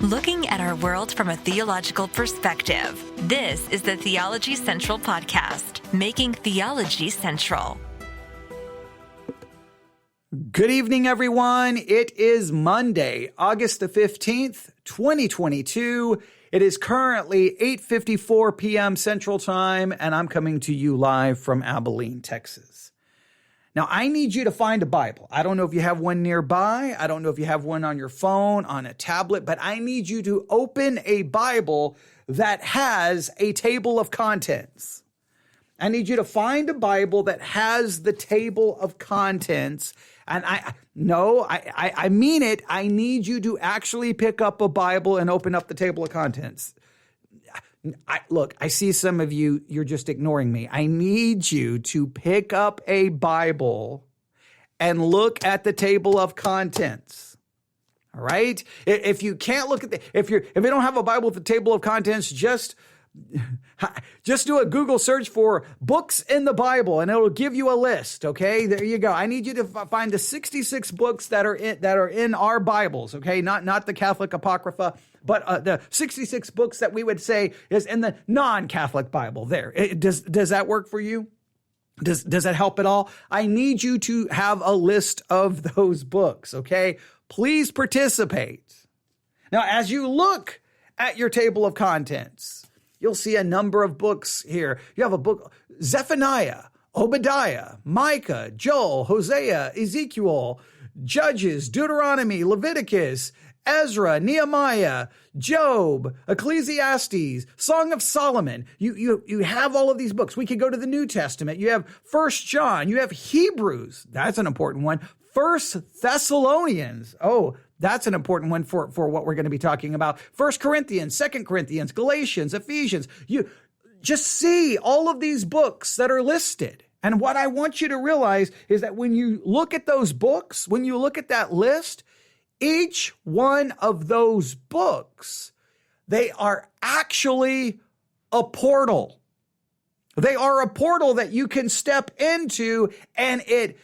Looking at our world from a theological perspective. This is the Theology Central Podcast, making theology central. Good evening, everyone. It is Monday, August the 15th, 2022. It is currently 8:54 p.m. Central Time, and I'm coming to you live from Abilene, Texas. Now, I need you to find a Bible. I don't know if you have one nearby. I don't know if you have one on your phone, on a tablet, but I need you to open a Bible that has a table of contents. I need you to find a Bible that has the table of contents. And I mean it. I need you to actually pick up a Bible and open up the table of contents. Look, I see some of you, you're just ignoring me. I need you to pick up a Bible and look at the table of contents. All right? If you can't look at if you don't have a Bible with the table of contents, just do a Google search for books in the Bible and it'll give you a list. Okay, there you go. I need you to find the 66 books that are in our Bibles. Okay, not the Catholic Apocrypha, but the 66 books that we would say is in the non-Catholic Bible. There, does that work for you? Does that help at all? I need you to have a list of those books. Okay, please participate. Now, as you look at your table of contents, you'll see a number of books here. You have a book, Zephaniah, Obadiah, Micah, Joel, Hosea, Ezekiel, Judges, Deuteronomy, Leviticus, Ezra, Nehemiah, Job, Ecclesiastes, Song of Solomon. You have all of these books. We could go to the New Testament. You have 1 John. You have Hebrews. That's an important one. 1 Thessalonians. Oh, that's an important one for what we're going to be talking about. 1 Corinthians, 2 Corinthians, Galatians, Ephesians. You just see all of these books that are listed. And what I want you to realize is that when you look at those books, when you look at that list, each one of those books, they are actually a portal. They are a portal that you can step into, and it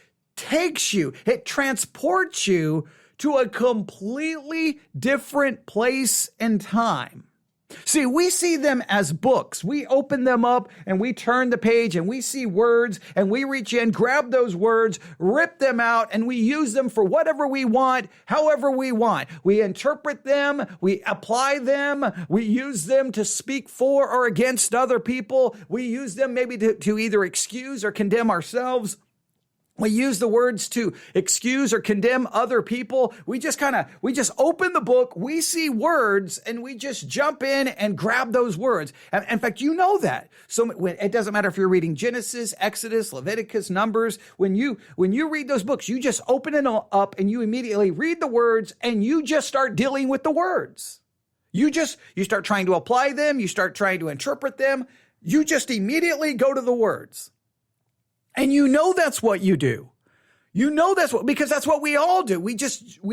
transports you to a completely different place and time. See, we see them as books. We open them up and we turn the page and we see words and we reach in, grab those words, rip them out, and we use them for whatever we want, however we want. We interpret them, we apply them, we use them to speak for or against other people. We use them maybe to either excuse or condemn ourselves. We use the words to excuse or condemn other people. We just open the book, we see words, and we just jump in and grab those words. In fact, you know that. So it doesn't matter if you're reading Genesis, Exodus, Leviticus, Numbers. When you read those books, you just open it up and you immediately read the words and you just start dealing with the words. You start trying to apply them. You start trying to interpret them. You just immediately go to the words. And you know that's what you do. You know because that's what we all do. We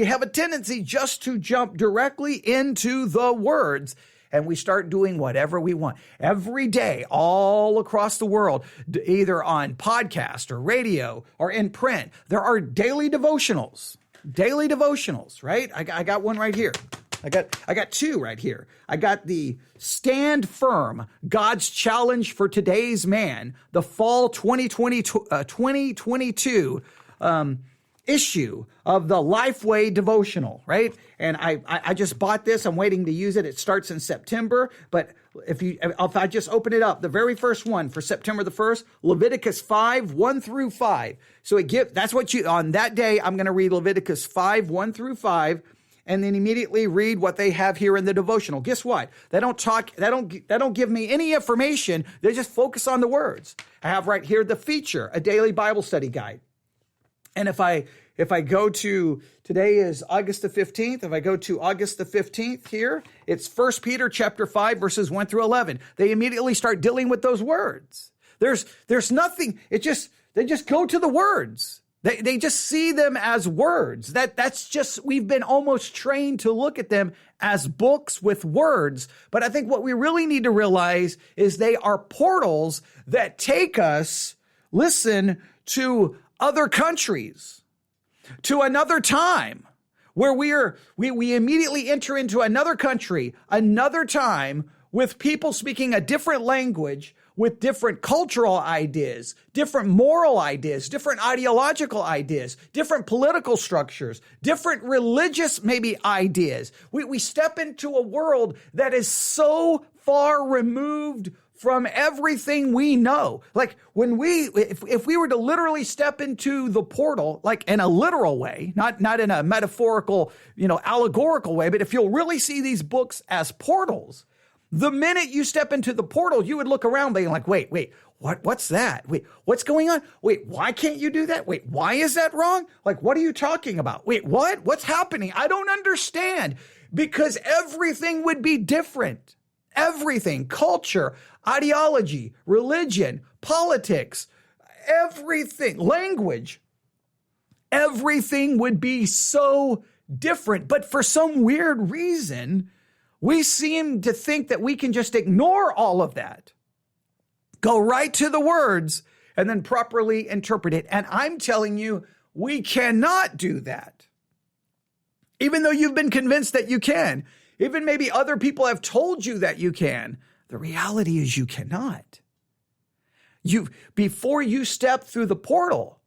have a tendency just to jump directly into the words and we start doing whatever we want. Every day, all across the world, either on podcast or radio or in print, there are daily devotionals, right? I got one right here. I got two right here. I got the Stand Firm, God's Challenge for Today's Man, the fall 2022 issue of the Lifeway devotional, right? And I just bought this. I'm waiting to use it. It starts in September, but if I just open it up, the very first one for September the 1st, Leviticus 5, 1 through 5. So on that day, I'm going to read Leviticus 5, 1 through 5. And then immediately read what they have here in the devotional. Guess what? They don't give me any information. They just focus on the words. I have right here the feature, a daily Bible study guide. And if I go to, today is August the 15th. If I go to August the 15th here, it's 1 Peter chapter 5, verses 1 through 11. They immediately start dealing with those words. There's nothing. They just go to the words. They just see them as words. We've been almost trained to look at them as books with words. But I think what we really need to realize is they are portals that take us, to other countries, to another time, where we immediately enter into another country, another time, with people speaking a different language, with different cultural ideas, different moral ideas, different ideological ideas, different political structures, different religious maybe ideas. We step into a world that is so far removed from everything we know. Like if we were to literally step into the portal, like in a literal way, not in a metaphorical, allegorical way, but if you'll really see these books as portals, the minute you step into the portal, you would look around being like, wait, what's that? Wait, what's going on? Wait, why can't you do that? Wait, why is that wrong? Like, what are you talking about? Wait, what? What's happening? I don't understand, because everything would be different. Everything, culture, ideology, religion, politics, everything, language, everything would be so different. But for some weird reason, we seem to think that we can just ignore all of that, go right to the words, and then properly interpret it. And I'm telling you, we cannot do that. Even though you've been convinced that you can, even maybe other people have told you that you can, the reality is you cannot. Before you step through the portal,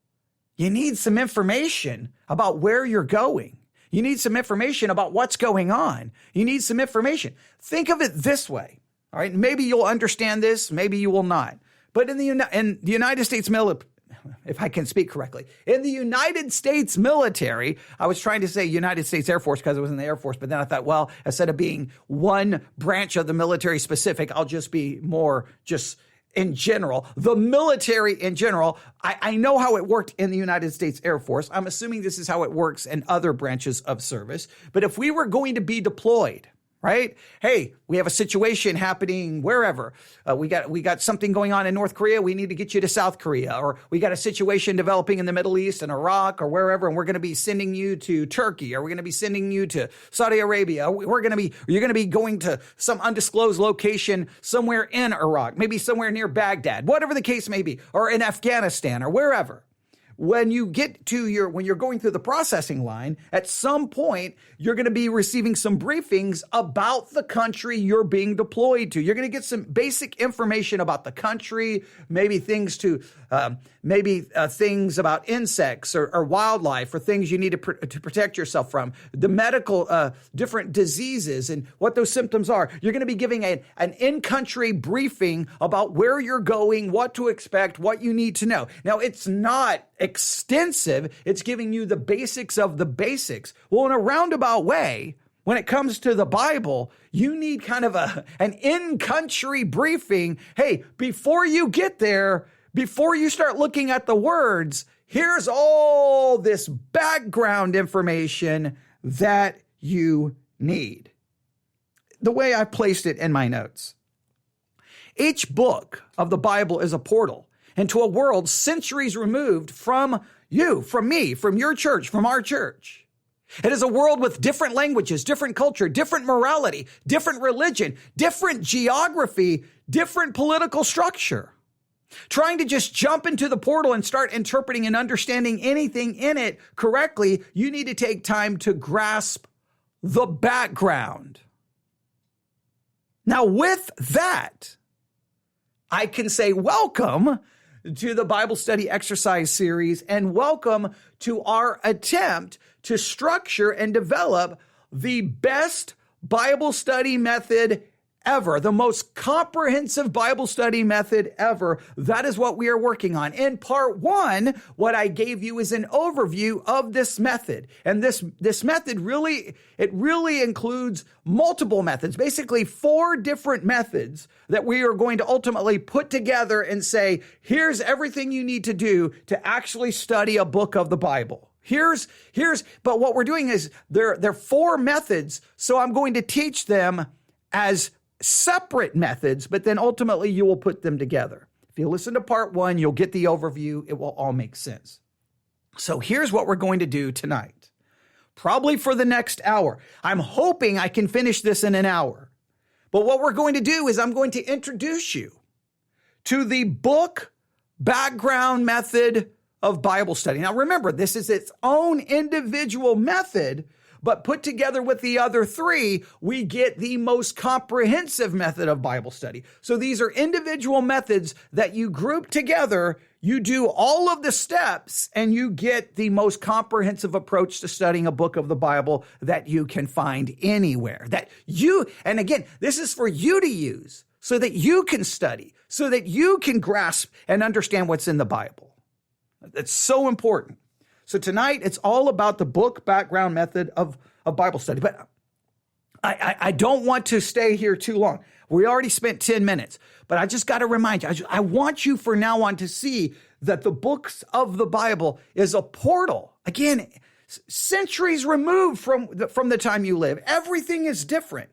you need some information about where you're going. You need some information about what's going on. You need some information. Think of it this way, all right? Maybe you'll understand this, maybe you will not. But in the United States military, if I can speak correctly, in the United States military, I was trying to say United States Air Force because it was in the Air Force, but then I thought, well, instead of being one branch of the military specific, I'll just be more just in general, the military in general. I know how it worked in the United States Air Force. I'm assuming this is how it works in other branches of service. But if we were going to be deployed, right? Hey, we have a situation happening wherever. We got something going on in North Korea. We need to get you to South Korea. Or we got a situation developing in the Middle East and Iraq or wherever, and we're going to be sending you to Turkey, or we're going to be sending you to Saudi Arabia. You're going to be going to some undisclosed location somewhere in Iraq, maybe somewhere near Baghdad, whatever the case may be, or in Afghanistan or wherever. When you're going through the processing line, at some point, you're going to be receiving some briefings about the country you're being deployed to. You're going to get some basic information about the country, maybe things things about insects or wildlife, or things you need to protect yourself from, the medical, different diseases and what those symptoms are. You're going to be giving an in-country briefing about where you're going, what to expect, what you need to know. Now, it's not extensive. It's giving you the basics of the basics. Well, in a roundabout way, when it comes to the Bible, you need kind of an in-country briefing. Hey, before you get there, before you start looking at the words, here's all this background information that you need. The way I placed it in my notes, each book of the Bible is a portal into a world centuries removed from you, from me, from your church, from our church. It is a world with different languages, different culture, different morality, different religion, different geography, different political structure. Trying to just jump into the portal and start interpreting and understanding anything in it correctly, you need to take time to grasp the background. Now, with that, I can say welcome to the Bible study exercise series, and welcome to our attempt to structure and develop the best Bible study method ever, the most comprehensive Bible study method ever. That is what we are working on. In part one, what I gave you is an overview of this method. And this method really includes multiple methods, basically 4 different methods that we are going to ultimately put together and say, here's everything you need to do to actually study a book of the Bible. But what we're doing is they're 4 methods. So I'm going to teach them as separate methods, but then ultimately you will put them together. If you listen to part 1, you'll get the overview. It will all make sense. So here's what we're going to do tonight, probably for the next hour. I'm hoping I can finish this in an hour. But what we're going to do is I'm going to introduce you to the book background method of Bible study. Now remember, this is its own individual method, but put together with the other three, we get the most comprehensive method of Bible study. So these are individual methods that you group together. You do all of the steps and you get the most comprehensive approach to studying a book of the Bible that you can find anywhere. And again, this is for you to use so that you can study, so that you can grasp and understand what's in the Bible. That's so important. So tonight, it's all about the book background method of Bible study. But I don't want to stay here too long. We already spent 10 minutes, but I just got to remind you, I want you from now on to see that the books of the Bible is a portal. Again, centuries removed from the time you live. Everything is different.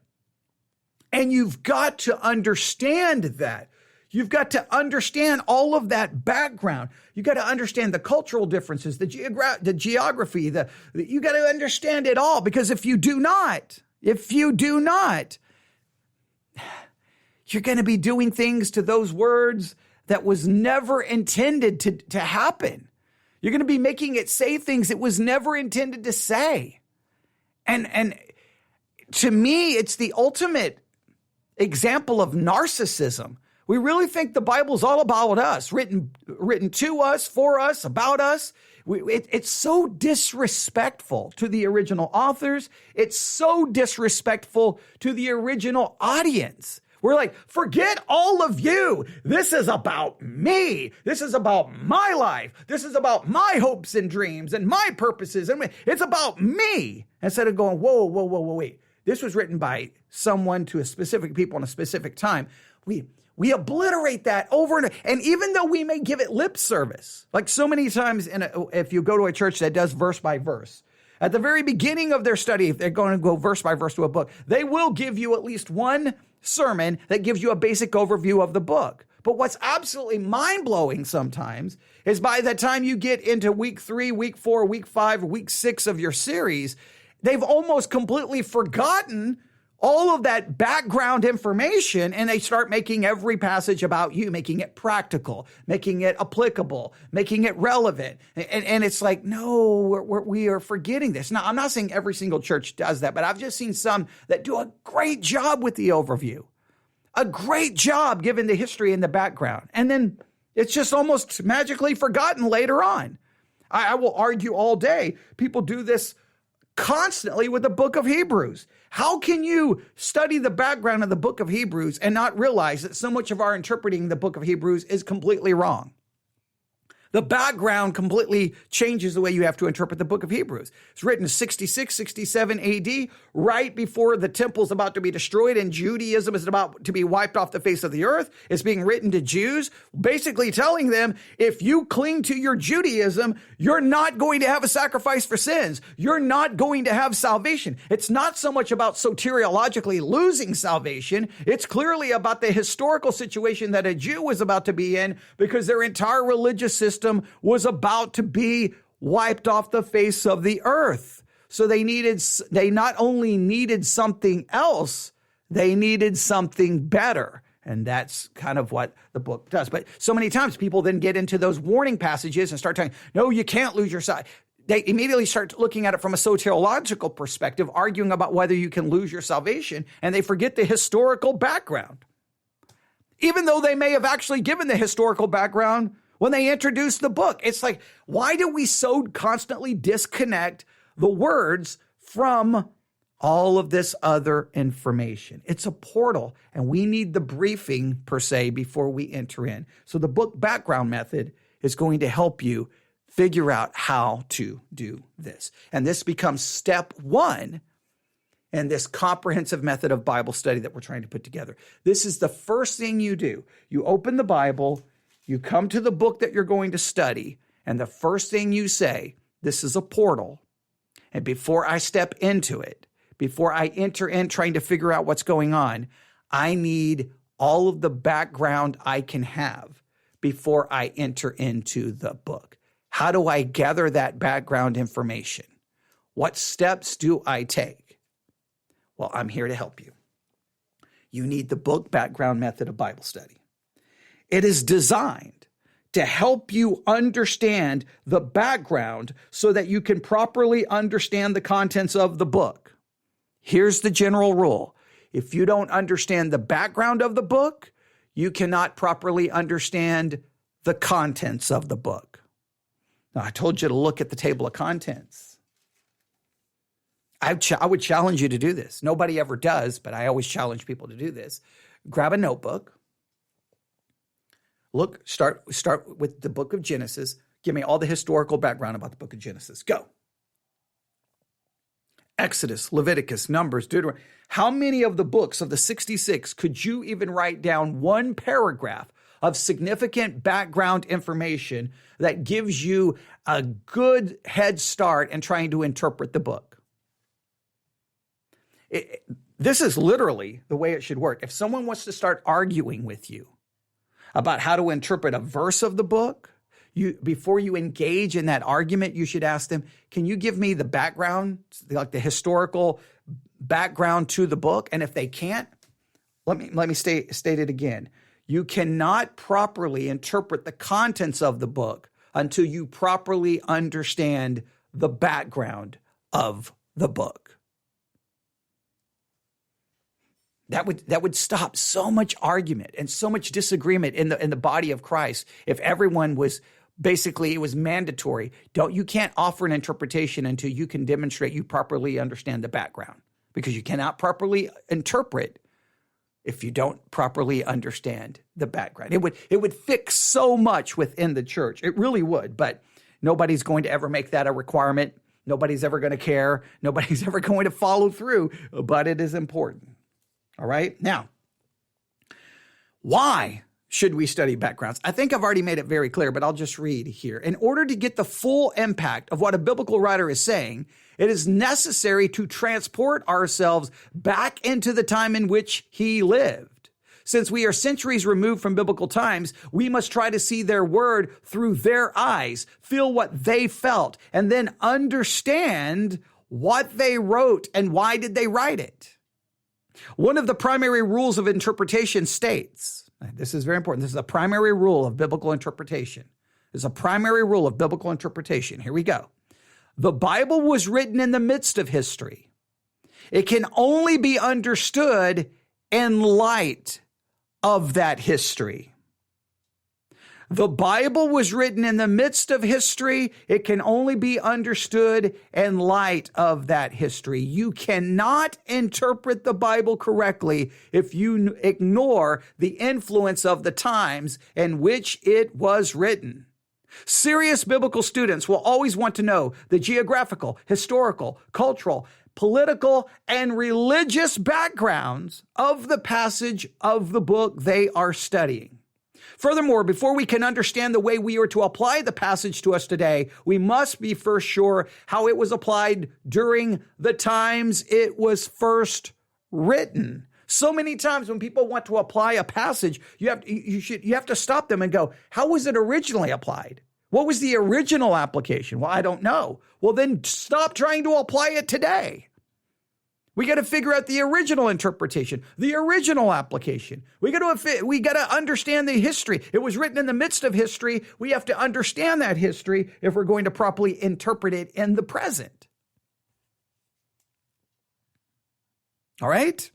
And you've got to understand that. You've got to understand all of that background. You got to understand the cultural differences, the geography, you got to understand it all, because if you do not, you're going to be doing things to those words that was never intended to happen. You're going to be making it say things it was never intended to say. And to me, it's the ultimate example of narcissism. We really think the Bible's all about us, written to us, for us, about us. It's so disrespectful to the original authors. It's so disrespectful to the original audience. We're like, forget all of you. This is about me. This is about my life. This is about my hopes and dreams and my purposes. And it's about me. Instead of going, whoa, wait. This was written by someone to a specific people in a specific time. We obliterate that over and even though we may give it lip service, like so many times if you go to a church that does verse by verse, at the very beginning of their study, if they're going to go verse by verse to a book, they will give you at least one sermon that gives you a basic overview of the book. But what's absolutely mind-blowing sometimes is by the time you get into week 3, week 4, week 5, week 6 of your series, they've almost completely forgotten all of that background information, and they start making every passage about you, making it practical, making it applicable, making it relevant. And it's like, no, we are forgetting this. Now, I'm not saying every single church does that, but I've just seen some that do a great job with the overview, a great job given the history and the background. And then it's just almost magically forgotten later on. I will argue all day. People do this constantly with the book of Hebrews. How can you study the background of the book of Hebrews and not realize that so much of our interpreting the book of Hebrews is completely wrong? The background completely changes the way you have to interpret the book of Hebrews. It's written 66, 67 AD, right before the temple's about to be destroyed and Judaism is about to be wiped off the face of the earth. It's being written to Jews, basically telling them, if you cling to your Judaism, you're not going to have a sacrifice for sins. You're not going to have salvation. It's not so much about soteriologically losing salvation. It's clearly about the historical situation that a Jew was about to be in because their entire religious system was about to be wiped off the face of the earth. So they not only needed something else, they needed something better. And that's kind of what the book does. But so many times people then get into those warning passages and start telling, no, you can't lose your sight. They immediately start looking at it from a soteriological perspective, arguing about whether you can lose your salvation, and they forget the historical background. Even though they may have actually given the historical background when they introduced the book. It's like, why do we so constantly disconnect the words from all of this other information? It's a portal, and we need the briefing, per se, before we enter in. So the book background method is going to help you figure out how to do this. And this becomes step 1 in this comprehensive method of Bible study that we're trying to put together. This is the first thing you do. You open the Bible, you come to the book that you're going to study, and the first thing you say, this is a portal. And before I step into it, before I enter in trying to figure out what's going on, I need all of the background I can have before I enter into the book. How do I gather that background information? What steps do I take? Well, I'm here to help you. You need the book background method of Bible study. It is designed to help you understand the background so that you can properly understand the contents of the book. Here's the general rule. If you don't understand the background of the book, you cannot properly understand the contents of the book. Now, I told you to look at the table of contents. I would challenge you to do this. Nobody ever does, but I always challenge people to do this. Grab a notebook. Look, start with the book of Genesis. Give me all the historical background about the book of Genesis. Go. Exodus, Leviticus, Numbers, Deuteronomy. How many of the books of the 66 could you even write down one paragraph of significant background information that gives you a good head start in trying to interpret the book? This is literally the way it should work. If someone wants to start arguing with you about how to interpret a verse of the book, before you engage in that argument, you should ask them, can you give me the background, like the historical background to the book? And if they can't, let me state it again. You cannot properly interpret the contents of the book until you properly understand the background of the book. That would stop so much argument and so much disagreement in the body of Christ if everyone was basically, it was mandatory. You can't offer an interpretation until you can demonstrate you properly understand the background, because you cannot properly interpret if you don't properly understand the background. It would fix so much within the church. It really would, but nobody's going to ever make that a requirement. Nobody's ever going to care. Nobody's ever going to follow through, but it is important. All right. Now, why should we study backgrounds? I think I've already made it very clear, but I'll just read here. In order to get the full impact of what a biblical writer is saying, it is necessary to transport ourselves back into the time in which he lived. Since we are centuries removed from biblical times, we must try to see their word through their eyes, feel what they felt, and then understand what they wrote and why did they write it. One of the primary rules of interpretation states, this is very important, this is a primary rule of biblical interpretation. This is a primary rule of biblical interpretation. Here we go. The Bible was written in the midst of history. It can only be understood in light of that history. The Bible was written in the midst of history. It can only be understood in light of that history. You cannot interpret the Bible correctly if you ignore the influence of the times in which it was written. Serious biblical students will always want to know the geographical, historical, cultural, political, and religious backgrounds of the passage of the book they are studying. Furthermore, before we can understand the way we are to apply the passage to us today, we must be first sure how it was applied during the times it was first written. So many times when people want to apply a passage, you have to stop them and go, how was it originally applied? What was the original application? Well, I don't know. Well, then stop trying to apply it today. We got to figure out the original interpretation, the original application. We got to understand the history. It was written in the midst of history. We have to understand that history if we're going to properly interpret it in the present. All right?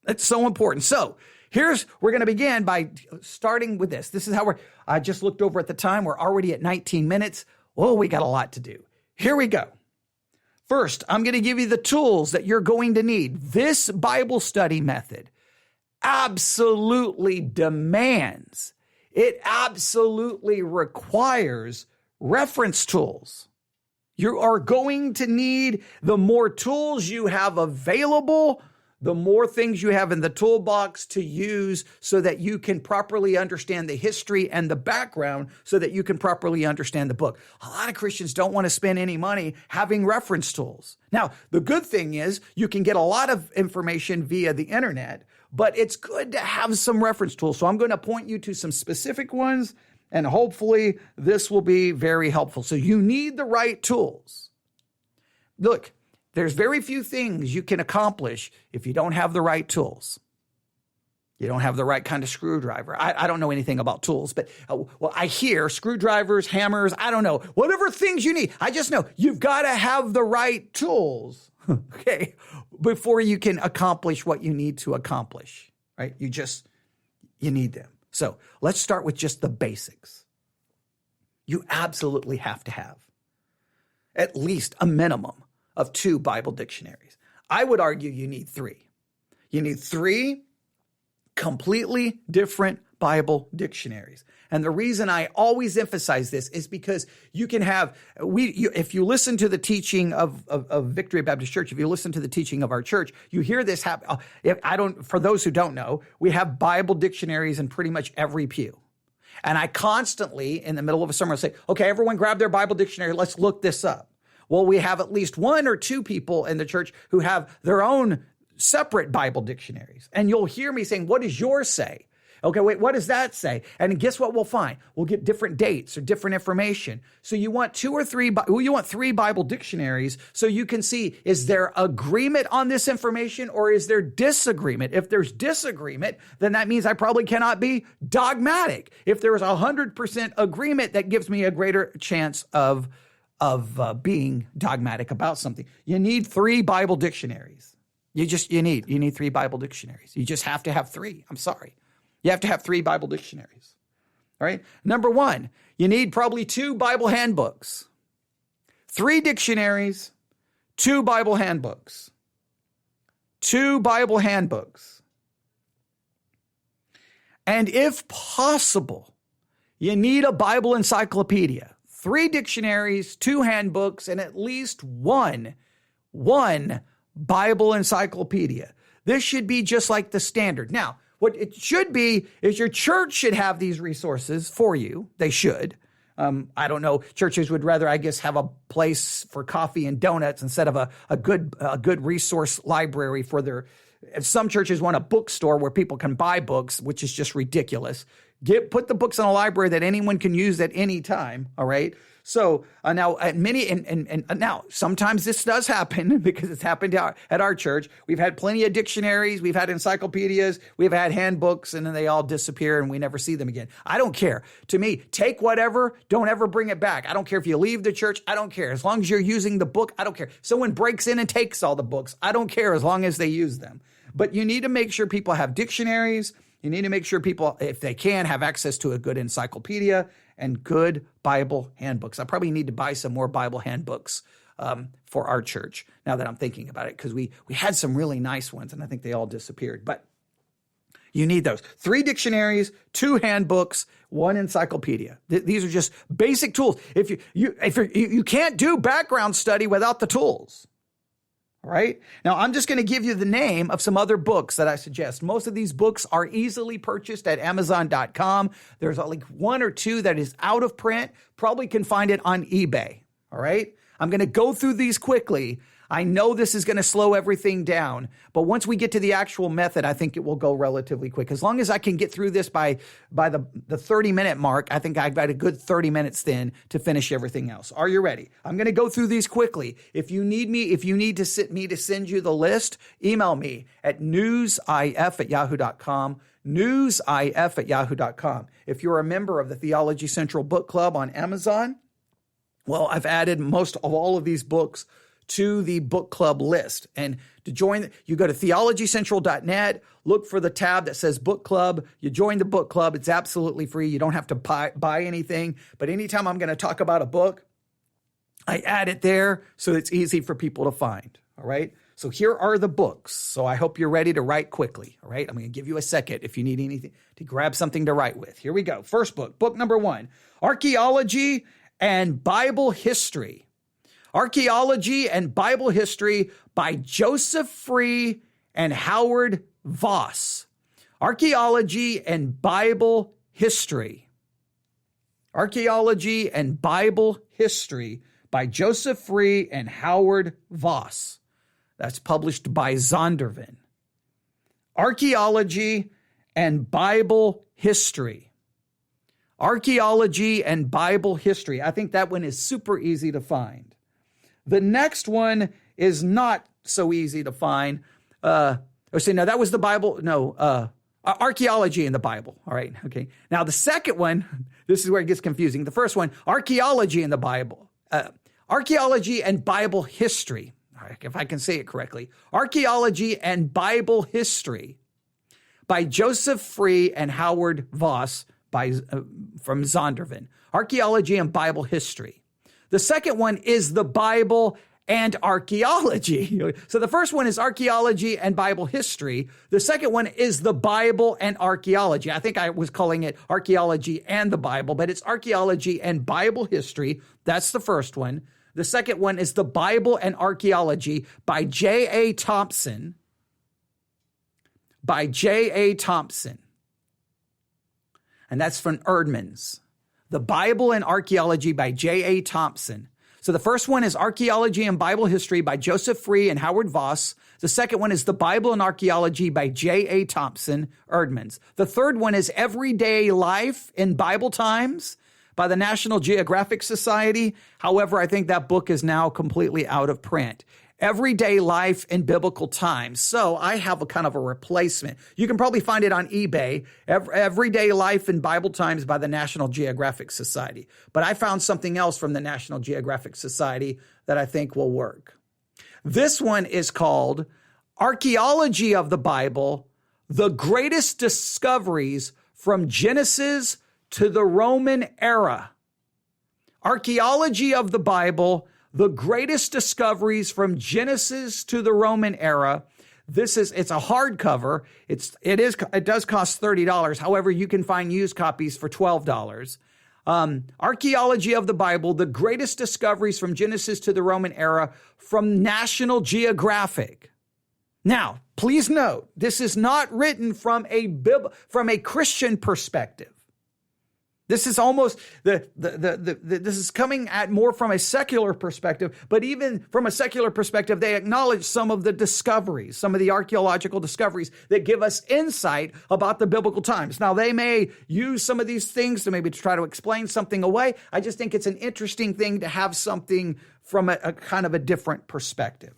That's so important. So we're going to begin by starting with this. This is how I just looked over at the time. We're already at 19 minutes. Oh, we got a lot to do. Here we go. First, I'm going to give you the tools that you're going to need. This Bible study method absolutely demands, it absolutely requires reference tools. You are going to need, the more tools you have available, the more things you have in the toolbox to use so that you can properly understand the history and the background so that you can properly understand the book. A lot of Christians don't want to spend any money having reference tools. Now, the good thing is you can get a lot of information via the internet, but it's good to have some reference tools. So I'm going to point you to some specific ones, and hopefully this will be very helpful. So you need the right tools. Look, there's very few things you can accomplish if you don't have the right tools. You don't have the right kind of screwdriver. I don't know anything about tools, but I hear screwdrivers, hammers, I don't know, whatever things you need. I just know you've got to have the right tools, okay, before you can accomplish what you need to accomplish, right? You need them. So let's start with just the basics. You absolutely have to have at least a minimum of 2 Bible dictionaries. I would argue you need 3. You need 3 completely different Bible dictionaries. And the reason I always emphasize this is because you can have, if you listen to the teaching of Victory Baptist Church, if you listen to the teaching of our church, you hear this happen. For those who don't know, we have Bible dictionaries in pretty much every pew. And I constantly, in the middle of a sermon, say, okay, everyone grab their Bible dictionary. Let's look this up. Well, we have at least 1 or 2 people in the church who have their own separate Bible dictionaries. And you'll hear me saying, what does yours say? Okay, wait, what does that say? And guess what we'll find? We'll get different dates or different information. So you want 2 or 3, you want 3 Bible dictionaries so you can see, is there agreement on this information or is there disagreement? If there's disagreement, then that means I probably cannot be dogmatic. If there's 100% agreement, that gives me a greater chance of being dogmatic about something. You need 3 Bible dictionaries. You need 3 Bible dictionaries. You just have to have 3. I'm sorry. You have to have 3 Bible dictionaries. All right. Number 1, you need probably 2 Bible handbooks, 3 dictionaries, 2 Bible handbooks, 2 Bible handbooks. And if possible, you need a Bible encyclopedia, 3 dictionaries, 2 handbooks, and at least one Bible encyclopedia. This should be just like the standard. Now, what it should be is your church should have these resources for you. They should. I don't know. Churches would rather, I guess, have a place for coffee and donuts instead of a good resource library for their. Some churches want a bookstore where people can buy books, which is just ridiculous. Put the books in a library that anyone can use at any time. All right. So now now sometimes this does happen because it's happened at our church. We've had plenty of dictionaries, we've had encyclopedias, we've had handbooks, and then they all disappear and we never see them again. I don't care. To me, take whatever, don't ever bring it back. I don't care if you leave the church. I don't care. As long as you're using the book, I don't care. Someone breaks in and takes all the books. I don't care as long as they use them. But you need to make sure people have dictionaries. You need to make sure people, if they can, have access to a good encyclopedia and good Bible handbooks. I probably need to buy some more Bible handbooks for our church now that I'm thinking about it, because we had some really nice ones and I think they all disappeared. But you need those. 3 dictionaries, 2 handbooks, 1 encyclopedia. These are just basic tools. If you can't do background study without the tools. All right. Now, I'm just going to give you the name of some other books that I suggest. Most of these books are easily purchased at Amazon.com. There's like 1 or 2 that is out of print. Probably can find it on eBay. All right. I'm going to go through these quickly. I know this is going to slow everything down, but once we get to the actual method, I think it will go relatively quick. As long as I can get through this by the 30-minute mark, I think I've got a good 30 minutes then to finish everything else. Are you ready? I'm going to go through these quickly. If you need to send you the list, email me at newsif@yahoo.com, newsif@yahoo.com. If you're a member of the Theology Central Book Club on Amazon, well, I've added most of all of these books to the book club list. And to join, you go to theologycentral.net, look for the tab that says book club. You join the book club. It's absolutely free. You don't have to buy anything. But anytime I'm going to talk about a book, I add it there so it's easy for people to find. All right. So here are the books. So I hope you're ready to write quickly. All right. I'm going to give you a second if you need anything to grab something to write with. Here we go. First book number 1, Archaeology and Bible History. Archaeology and Bible History by Joseph Free and Howard Voss. Archaeology and Bible History. Archaeology and Bible History by Joseph Free and Howard Voss. That's published by Zondervan. Archaeology and Bible History. Archaeology and Bible History. I think that one is super easy to find. The next one is not so easy to find. That was the Bible. No, archaeology in the Bible. All right. Okay. Now, the second one, this is where it gets confusing. The first one, archaeology in the Bible. Archaeology and Bible history. All right, if I can say it correctly. Archaeology and Bible history by Joseph Free and Howard Voss from Zondervan. Archaeology and Bible history. The second one is the Bible and archaeology. So the first one is archaeology and Bible history. The second one is the Bible and archaeology. I think I was calling it archaeology and the Bible, but it's archaeology and Bible history. That's the first one. The second one is the Bible and archaeology by J.A. Thompson. By J.A. Thompson. And that's from Erdman's. The Bible and archaeology by J.A. Thompson. So the first one is Archaeology and Bible History by Joseph Free and Howard Voss. The second one is The Bible and Archaeology by J.A. Thompson, Erdman's. The third one is Everyday Life in Bible Times by the National Geographic Society. However, I think that book is now completely out of print. Everyday Life in Biblical Times. So I have a kind of a replacement. You can probably find it on eBay. Everyday Life in Bible Times by the National Geographic Society. But I found something else from the National Geographic Society that I think will work. This one is called Archaeology of the Bible, the Greatest Discoveries from Genesis to the Roman Era. Archaeology of the Bible, the Greatest Discoveries from Genesis to the Roman Era. It's a hardcover. It does cost $30. However, you can find used copies for $12. Archaeology of the Bible, the Greatest Discoveries from Genesis to the Roman Era from National Geographic. Now, please note, this is not written from a Christian perspective. This is almost this is coming at more from a secular perspective, but even from a secular perspective, they acknowledge some of the discoveries, some of the archaeological discoveries that give us insight about the biblical times. Now, they may use some of these things to maybe try to explain something away. I just think it's an interesting thing to have something from a kind of a different perspective.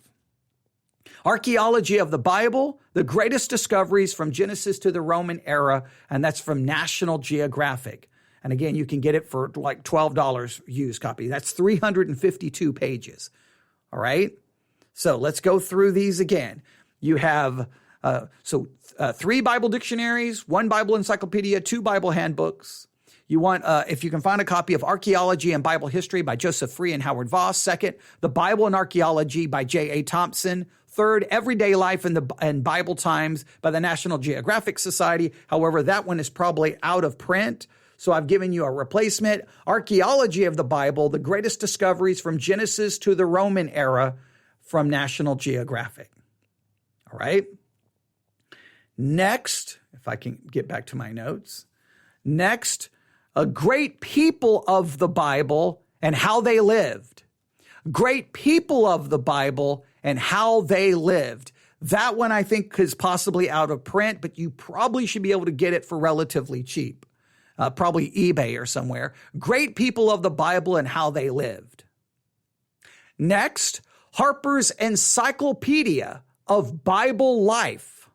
Archaeology of the Bible, the Greatest Discoveries from Genesis to the Roman Era, and that's from National Geographic. And again, you can get it for like $12 used copy. That's 352 pages. All right. So let's go through these again. You have 3 Bible dictionaries, 1 Bible encyclopedia, 2 Bible handbooks. You want, if you can find a copy of Archaeology and Bible History by Joseph Free and Howard Voss. Second, The Bible and Archaeology by J.A. Thompson. Third, Everyday Life in Bible Times by the National Geographic Society. However, that one is probably out of print. So I've given you a replacement. Archaeology of the Bible, the Greatest Discoveries from Genesis to the Roman Era from National Geographic. All right. Next, if I can get back to my notes. Next, a Great People of the Bible and How They Lived. Great People of the Bible and How They Lived. That one I think is possibly out of print, but you probably should be able to get it for relatively cheap. Probably eBay or somewhere. Great People of the Bible and How They Lived. Next, Harper's Encyclopedia of Bible Life.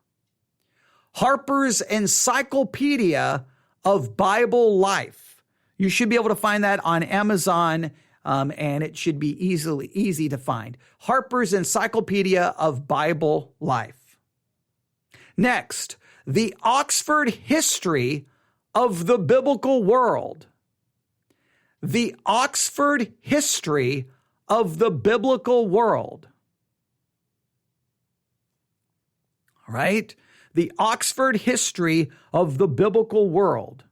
Harper's Encyclopedia of Bible Life. You should be able to find that on Amazon, and it should be easy to find. Harper's Encyclopedia of Bible Life. Next, the Oxford History of the Biblical World. The Oxford History of the Biblical World. All right? The Oxford History of the Biblical World.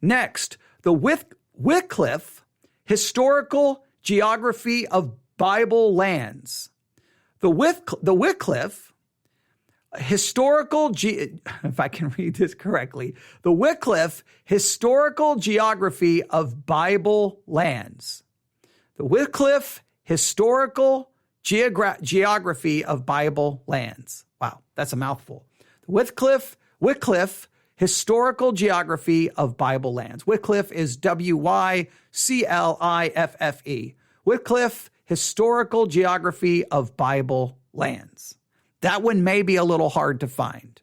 Next, the Wycliffe Historical Geography of Bible Lands. The Wycliffe if I can read this correctly, the Wycliffe Historical Geography of Bible Lands. The Wycliffe Historical Geography of Bible Lands. Wow, that's a mouthful. The Wycliffe Historical Geography of Bible Lands. Wycliffe is Wycliffe. Wycliffe Historical Geography of Bible Lands. That one may be a little hard to find.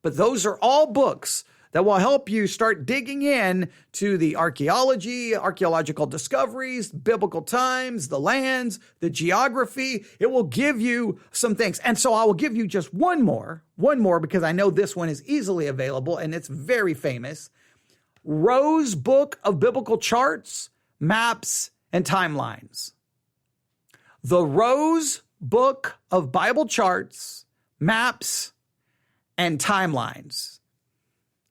But those are all books that will help you start digging in to the archaeology, archaeological discoveries, biblical times, the lands, the geography. It will give you some things. And so I will give you just one more, because I know this one is easily available and it's very famous. Rowe's Book of Biblical Charts, Maps, and Timelines. The Rowe's Book of Bible Charts, Maps, and Timelines.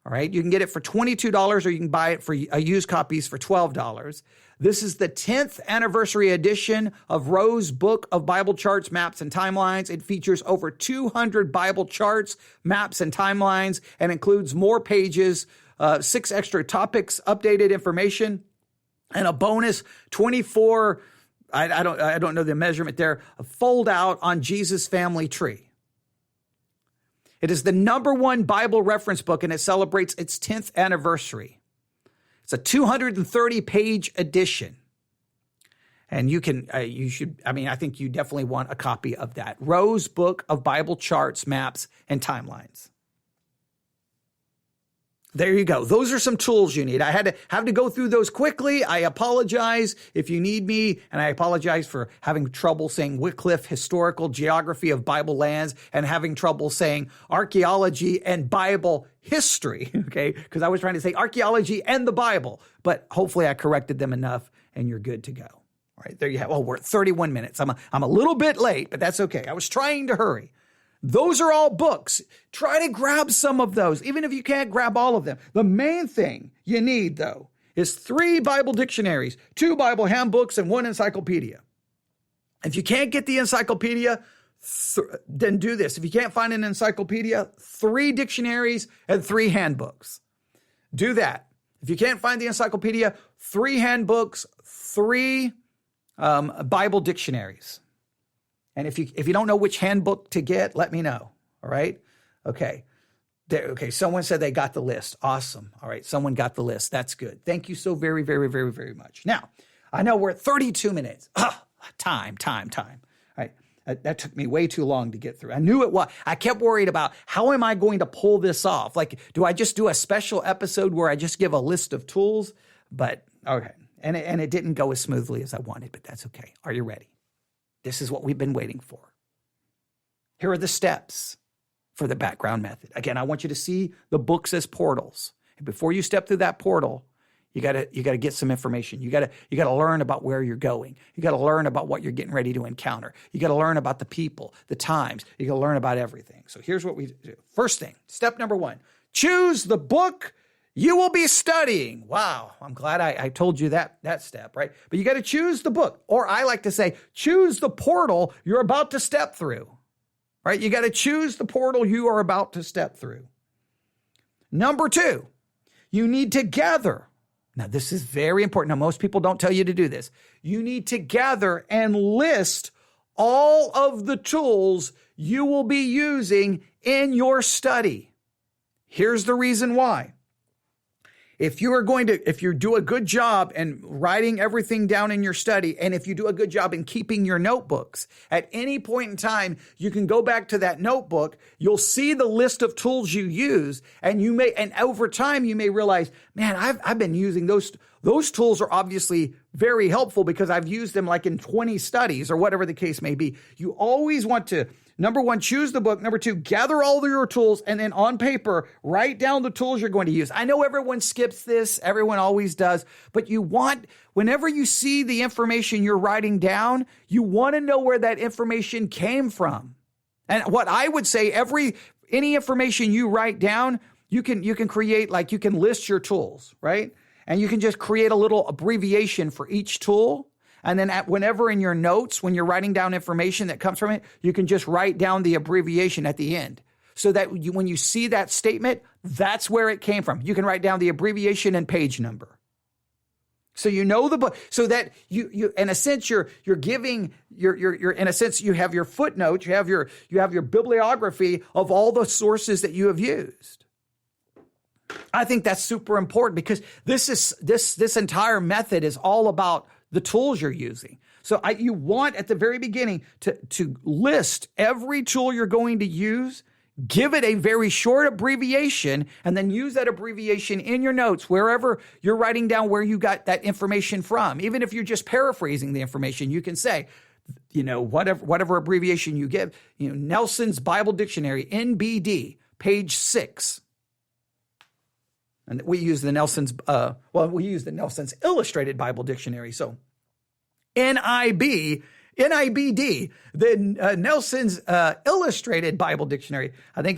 All right, you can get it for $22 or you can buy it for used copies for $12. This is the 10th anniversary edition of Rowe's Book of Bible Charts, Maps, and Timelines. It features over 200 Bible charts, maps, and timelines, and includes more pages, 6 extra topics, updated information, and a bonus 24, I don't know the measurement there, a fold out on Jesus' family tree. It is the #1 Bible reference book, and it celebrates its 10th anniversary. It's a 230-page edition. And I think you definitely want a copy of that. Rowe's Book of Bible Charts, Maps, and Timelines. There you go. Those are some tools you need. I had to go through those quickly. I apologize if you need me, and I apologize for having trouble saying Wycliffe historical geography of Bible lands and having trouble saying archaeology and Bible history, okay? Because I was trying to say archaeology and the Bible, but hopefully I corrected them enough and you're good to go. All right, there you have. Oh, we're at 31 minutes. I'm a little bit late, but that's okay. I was trying to hurry. Those are all books. Try to grab some of those, even if you can't grab all of them. The main thing you need, though, is 3 Bible dictionaries, 2 Bible handbooks, and 1 encyclopedia. If you can't get the encyclopedia, then do this. If you can't find an encyclopedia, 3 dictionaries and 3 handbooks. Do that. If you can't find the encyclopedia, 3 handbooks, 3 Bible dictionaries. And if you don't know which handbook to get, let me know. All right. Okay. Okay. Someone said they got the list. Awesome. All right. Someone got the list. That's good. Thank you so very, very, very, very much. Now, I know we're at 32 minutes. Time. All right. That took me way too long to get through. I knew it was. I kept worried about how am I going to pull this off? Like, do I just do a special episode where I just give a list of tools? But okay. And it didn't go as smoothly as I wanted, but that's okay. Are you ready? This is what we've been waiting for. Here are the steps for the background method. Again, I want you to see the books as portals. And before you step through that portal, you gotta get some information. You gotta learn about where you're going. You gotta learn about what you're getting ready to encounter. You gotta learn about the people, the times. You gotta learn about everything. So here's what we do. First thing, step number 1, choose the book you will be studying. Wow, I'm glad I told you that step, right? But you got to choose the book, or I like to say, choose the portal you're about to step through, right? You got to choose the portal you are about to step through. Number 2, you need to gather. Now, this is very important. Now, most people don't tell you to do this. You need to gather and list all of the tools you will be using in your study. Here's the reason why. If you do a good job in writing everything down in your study, and if you do a good job in keeping your notebooks, at any point in time, you can go back to that notebook, you'll see the list of tools you use, and over time, you may realize, man, I've been using those tools are obviously very helpful because I've used them like in 20 studies or whatever the case may be. You always want to, number 1, choose the book. Number 2, gather all of your tools, and then on paper, write down the tools you're going to use. I know everyone skips this. Everyone always does. But whenever you see the information you're writing down, you want to know where that information came from. And what I would say, any information you write down, you can create, like you can list your tools, right? And you can just create a little abbreviation for each tool. And then whenever in your notes, when you're writing down information that comes from it, you can just write down the abbreviation at the end. So that when you see that statement, that's where it came from. You can write down the abbreviation and page number. So you know the book, so that you in a sense you're giving you're in a sense you have your footnotes, you have your bibliography of all the sources that you have used. I think that's super important because this entire method is all about the tools you're using. So you want at the very beginning to list every tool you're going to use, give it a very short abbreviation, and then use that abbreviation in your notes, wherever you're writing down where you got that information from. Even if you're just paraphrasing the information, you can say, whatever abbreviation you give, Nelson's Bible Dictionary, NBD, page 6. And we use the Nelson's Illustrated Bible Dictionary. So NIBD, the Nelson's Illustrated Bible Dictionary. I don't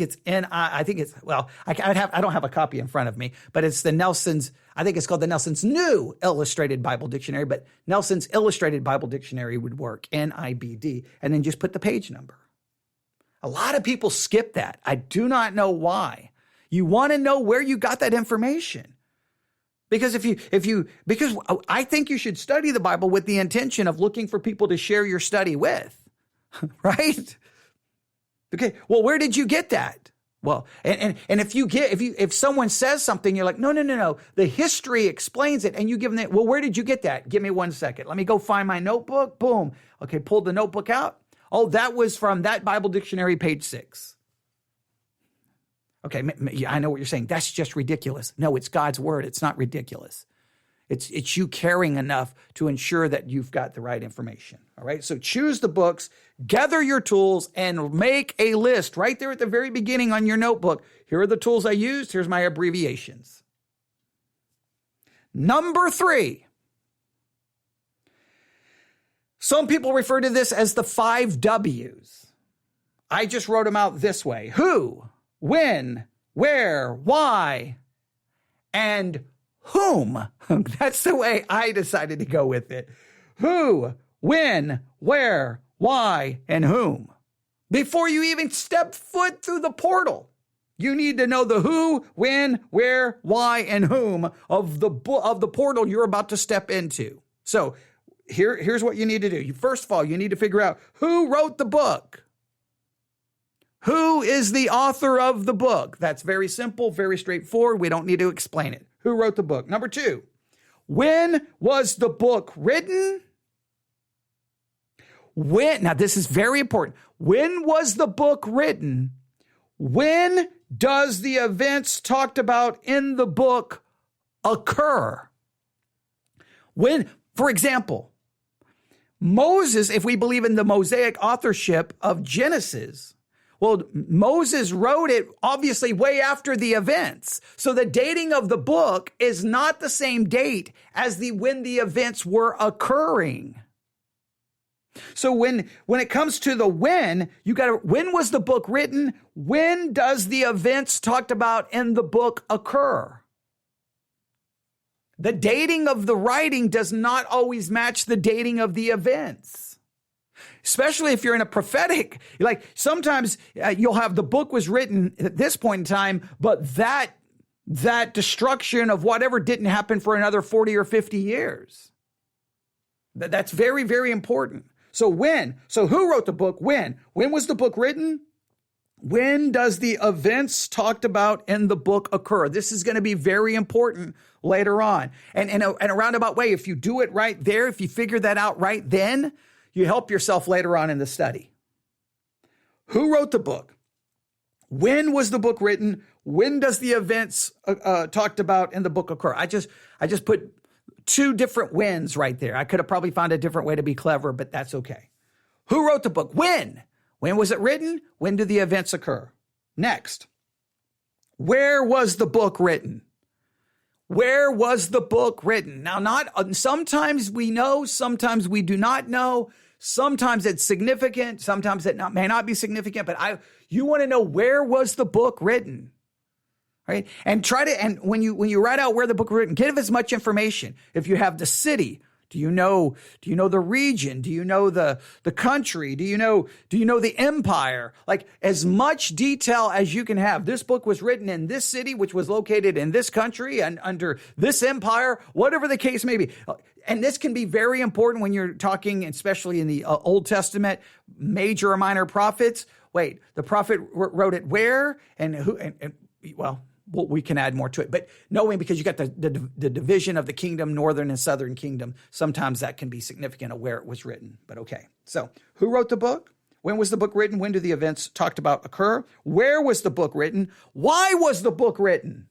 have a copy in front of me, but it's the Nelson's, I think it's called the Nelson's New Illustrated Bible Dictionary, but Nelson's Illustrated Bible Dictionary would work, NIBD, and then just put the page number. A lot of people skip that. I do not know why. You want to know where you got that information. Because because I think you should study the Bible with the intention of looking for people to share your study with, right? Okay. Well, where did you get that? Well, and if someone says something, you're like, no, the history explains it, and you give them that. Well, where did you get that? Give me 1 second. Let me go find my notebook. Boom. Okay. Pulled the notebook out. Oh, that was from that Bible dictionary, page 6. Okay, I know what you're saying. That's just ridiculous. No, it's God's word. It's not ridiculous. It's you caring enough to ensure that you've got the right information. All right, so choose the books, gather your tools, and make a list right there at the very beginning on your notebook. Here are the tools I used. Here's my abbreviations. Number 3. Some people refer to this as the 5 W's. I just wrote them out this way. Who? When, where, why, and whom. That's the way I decided to go with it. Who, when, where, why, and whom. Before you even step foot through the portal, you need to know the who, when, where, why, and whom of the portal you're about to step into. So here's what you need to do. First of all, you need to figure out who wrote the book. Who is the author of the book? That's very simple, very straightforward. We don't need to explain it. Who wrote the book? Number 2, when was the book written? Now this is very important. When was the book written? When does the events talked about in the book occur? When, for example, Moses, if we believe in the Mosaic authorship of Genesis, well, Moses wrote it obviously way after the events. So the dating of the book is not the same date as when the events were occurring. So when it comes to the when was the book written? When does the events talked about in the book occur? The dating of the writing does not always match the dating of the events. Especially if you're in a prophetic, like sometimes you'll have the book was written at this point in time, but that destruction of whatever didn't happen for another 40 or 50 years. That's very, very important. So who wrote the book? When was the book written? When does the events talked about in the book occur? This is going to be very important later on. And in a roundabout way, if you do it right there, if you figure that out right then, you help yourself later on in the study. Who wrote the book? When was the book written? When does the events talked about in the book occur? I just put 2 different whens right there. I could have probably found a different way to be clever, but that's okay. Who wrote the book? When? When was it written? When did the events occur? Next, where was the book written? Where was the book written? Now, sometimes we know, sometimes we do not know. Sometimes it's significant. Sometimes it may not be significant, but you want to know, where was the book written? Right? And when you write out where the book was written, give as much information. If you have the city, do you know the region? Do you know the country? Do you know the empire? Like, as much detail as you can have. This book was written in this city, which was located in this country and under this empire, whatever the case may be. And this can be very important when you're talking, especially in the Old Testament, major or minor prophets. Wait, the prophet wrote it where and who? Well, we can add more to it, but knowing, because you got the division of the kingdom, northern and southern kingdom, sometimes that can be significant of where it was written. But okay, so who wrote the book? When was the book written? When did the events talked about occur? Where was the book written? Why was the book written?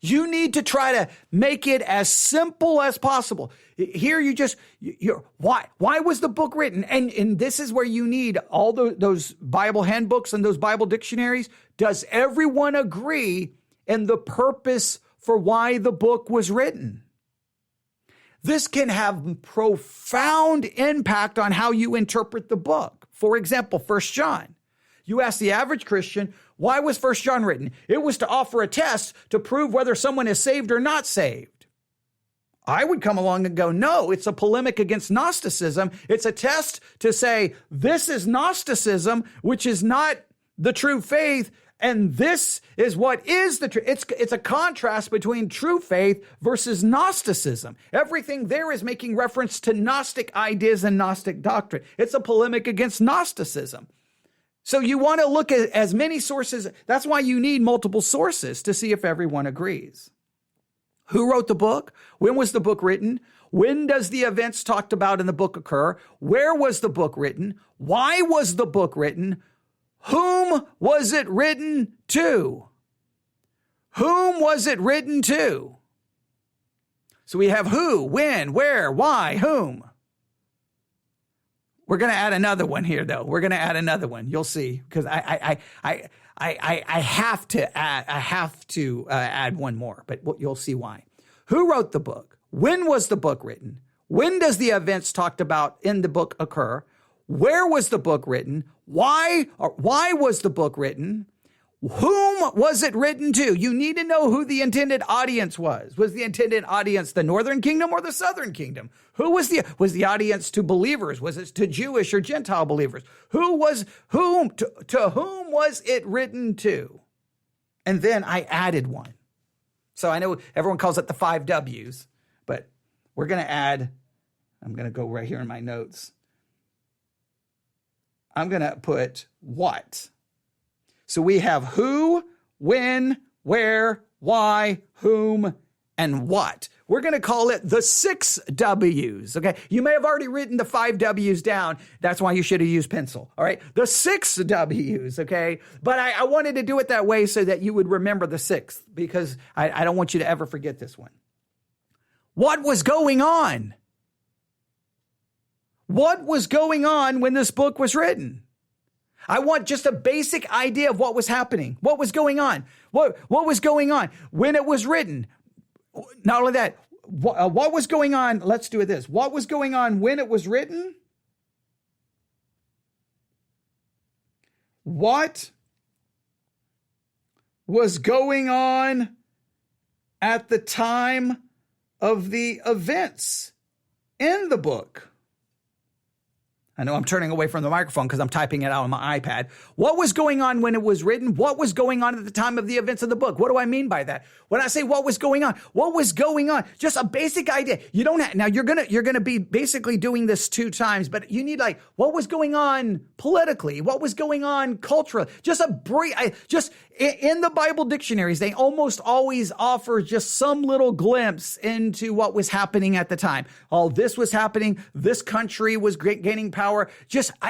You need to try to make it as simple as possible. Here why was the book written? And this is where you need all those Bible handbooks and those Bible dictionaries. Does everyone agree in the purpose for why the book was written? This can have profound impact on how you interpret the book. For example, 1 John. You ask the average Christian, why was 1 John written? It was to offer a test to prove whether someone is saved or not saved. I would come along and go, no, it's a polemic against Gnosticism. It's a test to say, this is Gnosticism, which is not the true faith, and this is what is the truth. It's a contrast between true faith versus Gnosticism. Everything there is making reference to Gnostic ideas and Gnostic doctrine. It's a polemic against Gnosticism. So you want to look at as many sources. That's why you need multiple sources to see if everyone agrees. Who wrote the book? When was the book written? When does the events talked about in the book occur? Where was the book written? Why was the book written? Whom was it written to? Whom was it written to? So we have who, when, where, why, whom. We're going to add another one here, though. We're going to add another one. You'll see, because I have to add one more, but you'll see why. Who wrote the book? When was the book written? When does the events talked about in the book occur? Where was the book written? Why was the book written? Whom was it written to? You need to know who the intended audience was. Was the intended audience the Northern Kingdom or the Southern Kingdom? Was the audience to believers? Was it to Jewish or Gentile believers? To whom was it written to? And then I added one. So I know everyone calls it the 5 W's, but we're going to add, I'm going to go right here in my notes. I'm going to put what. So we have who, when, where, why, whom, and what. We're going to call it the 6 W's, okay? You may have already written the 5 W's down. That's why you should have used pencil, all right? The 6 W's, okay? But I wanted to do it that way so that you would remember the 6th, because I don't want you to ever forget this one. What was going on? What was going on when this book was written? I want just a basic idea of what was happening. What was going on? What was going on when it was written? Not only that, what was going on? Let's do this. What was going on when it was written? What was going on at the time of the events in the book? I know I'm turning away from the microphone because I'm typing it out on my iPad. What was going on when it was written? What was going on at the time of the events of the book? What do I mean by that? When I say what was going on, just a basic idea. You don't have, now you're going to be basically doing this 2 times, but you need like, what was going on politically? What was going on culturally? Just a brief, in the Bible dictionaries, they almost always offer just some little glimpse into what was happening at the time. Oh, this was happening. This country was gaining power.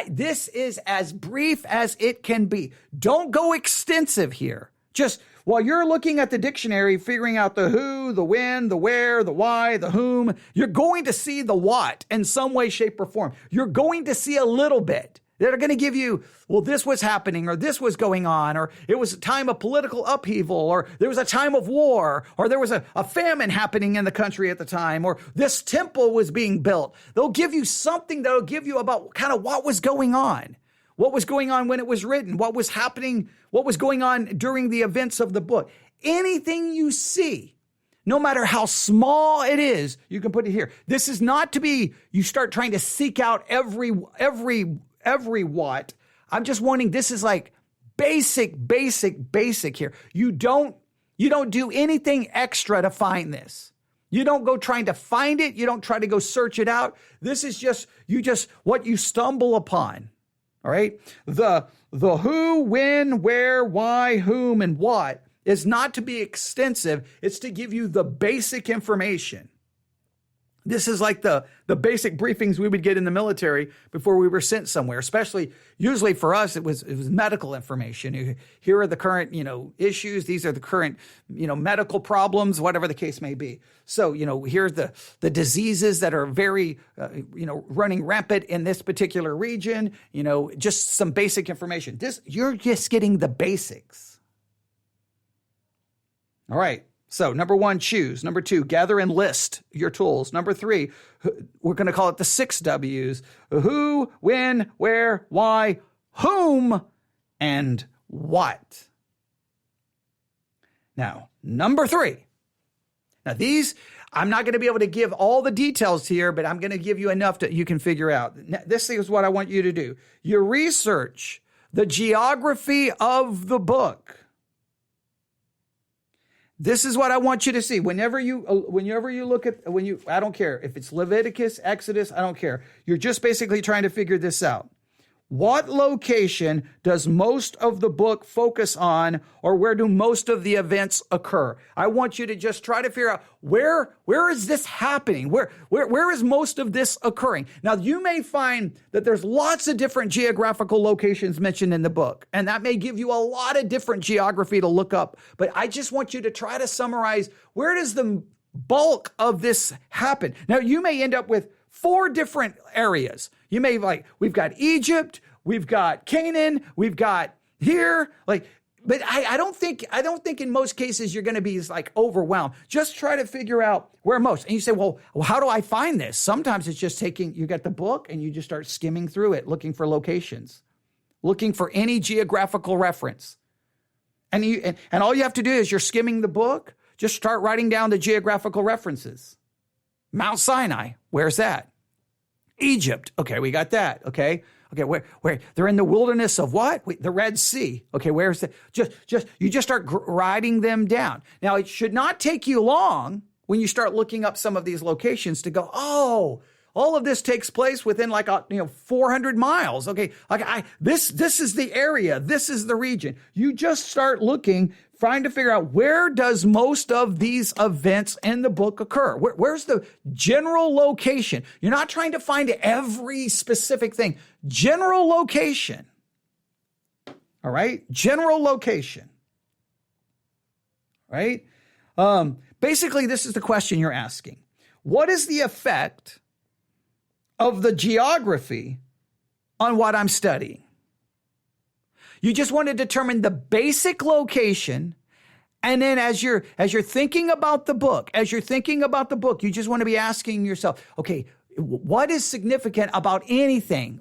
This is as brief as it can be. Don't go extensive here. Just while you're looking at the dictionary, figuring out the who, the when, the where, the why, the whom, you're going to see the what in some way, shape, or form. You're going to see a little bit that are going to give you, well, this was happening, or this was going on, or it was a time of political upheaval, or there was a time of war, or there was a famine happening in the country at the time, or this temple was being built. They'll give you something that'll give you about kind of what was going on. What was going on when it was written? What was happening? What was going on during the events of the book? Anything you see, no matter how small it is, you can put it here. This is not to be, you start trying to seek out every what. I'm just wanting, this is like basic here. You don't do anything extra to find this. You don't go trying to find it. You don't try to go search it out. This is just what you stumble upon. All right. The who, when, where, why, whom, and what is not to be extensive. It's to give you the basic information. This is like the basic briefings we would get in the military before we were sent somewhere, especially usually for us, it was medical information. Here are the current, issues. These are the current, medical problems, whatever the case may be. So, here's the diseases that are very, running rampant in this particular region, just some basic information. You're just getting the basics. All right. So number 1, choose. Number 2, gather and list your tools. Number 3, we're going to call it the 6 W's. Who, when, where, why, whom, and what. Now, number 3. Now these, I'm not going to be able to give all the details here, but I'm going to give you enough that you can figure out. This is what I want you to do. You research the geography of the book. This is what I want you to see. Whenever you look at, I don't care if it's Leviticus, Exodus, I don't care. You're just basically trying to figure this out. What location does most of the book focus on, or where do most of the events occur? I want you to just try to figure out where is this happening? Where is most of this occurring? Now, you may find that there's lots of different geographical locations mentioned in the book, and that may give you a lot of different geography to look up. But I just want you to try to summarize, where does the bulk of this happen? Now, you may end up with 4 different areas. You may we've got Egypt, we've got Canaan, we've got here, but I don't think in most cases you're going to be overwhelmed. Just try to figure out where most. And you say, well, how do I find this? Sometimes it's just you got the book and you just start skimming through it, looking for locations, looking for any geographical reference. And all you have to do is you're skimming the book, just start writing down the geographical references. Mount Sinai, where's that? Egypt, okay, we got that, okay, where they're in the wilderness of what? The Red Sea, okay, where's that? You just start writing them down. Now, it should not take you long when you start looking up some of these locations to go, oh, all of this takes place within 400 miles. Okay, this is the area, this is the region. You just start looking, trying to figure out where does most of these events in the book occur? Where's the general location? You're not trying to find every specific thing. General location. All right, general location. Right? Basically, this is the question you're asking. What is the effect of the geography on what I'm studying? You just want to determine the basic location. And then as you're thinking about the book, you just want to be asking yourself, okay, what is significant about anything?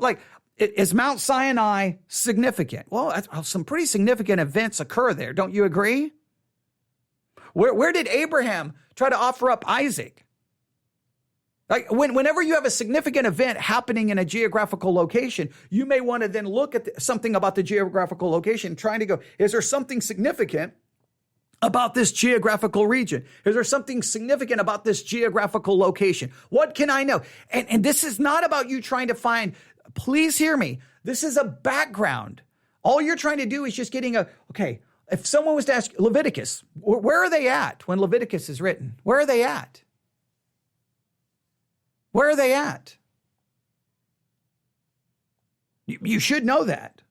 Is Mount Sinai significant? Well, some pretty significant events occur there. Don't you agree? Where did Abraham try to offer up Isaac? Whenever you have a significant event happening in a geographical location, you may want to then look at something about the geographical location, trying to go, is there something significant about this geographical region? Is there something significant about this geographical location? What can I know? And this is not about you trying to find, please hear me, this is a background. All you're trying to do is just getting if someone was to ask Leviticus, where are they at when Leviticus is written? Where are they at? Where are they at? You should know that.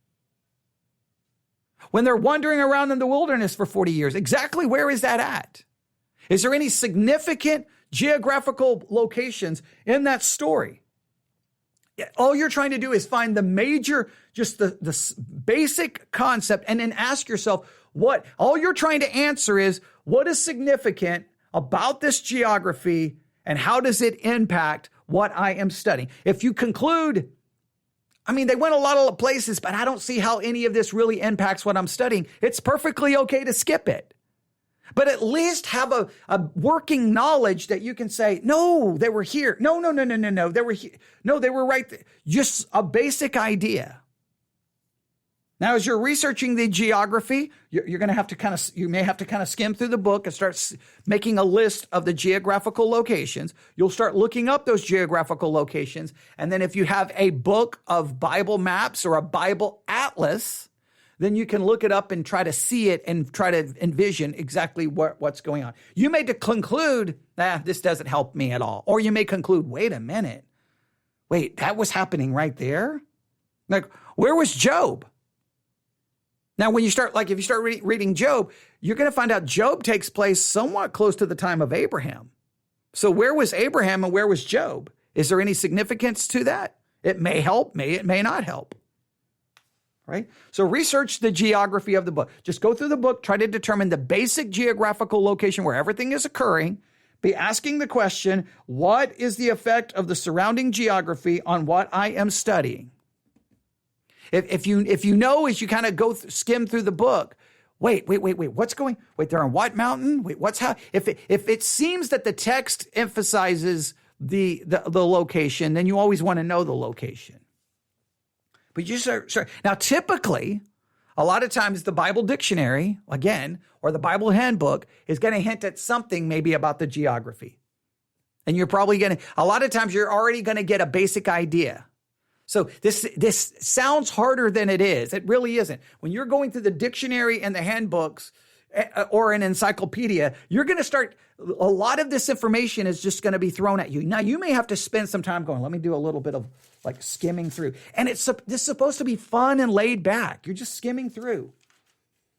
When they're wandering around in the wilderness for 40 years, exactly where is that at? Is there any significant geographical locations in that story? All you're trying to do is find the major, just the basic concept, and then ask yourself, all you're trying to answer is, what is significant about this geography and how does it impact what I am studying? If you conclude, they went a lot of places, but I don't see how any of this really impacts what I'm studying, it's perfectly okay to skip it. But at least have a working knowledge that you can say, no, they were here. No, they were here. No, they were right there. Just a basic idea. Now, as you're researching the geography, you're going to have to you may have to skim through the book and start making a list of the geographical locations. You'll start looking up those geographical locations. And then if you have a book of Bible maps or a Bible atlas, then you can look it up and try to see it and try to envision exactly what's going on. You may conclude, this doesn't help me at all. Or you may conclude, wait a minute. Wait, that was happening right there? Like, where was Job? Now, when you start, if you start reading Job, you're going to find out Job takes place somewhat close to the time of Abraham. So where was Abraham and where was Job? Is there any significance to that? It may help, it may not help. Right? So research the geography of the book. Just go through the book, try to determine the basic geographical location where everything is occurring. Be asking the question, what is the effect of the surrounding geography on what I am studying? If you know as you kind of skim through the book, wait, what's going? Wait, they're on what mountain? Wait, what's how? If it seems that the text emphasizes the location, then you always want to know the location. But you start. Now, typically, a lot of times the Bible dictionary, again, or the Bible handbook is going to hint at something maybe about the geography. And you're probably a lot of times you're already going to get a basic idea. So this sounds harder than it is. It really isn't. When you're going through the dictionary and the handbooks or an encyclopedia, you're going to start, a lot of this information is just going to be thrown at you. Now, you may have to spend some time going, let me do a little bit of skimming through. And this is supposed to be fun and laid back. You're just skimming through.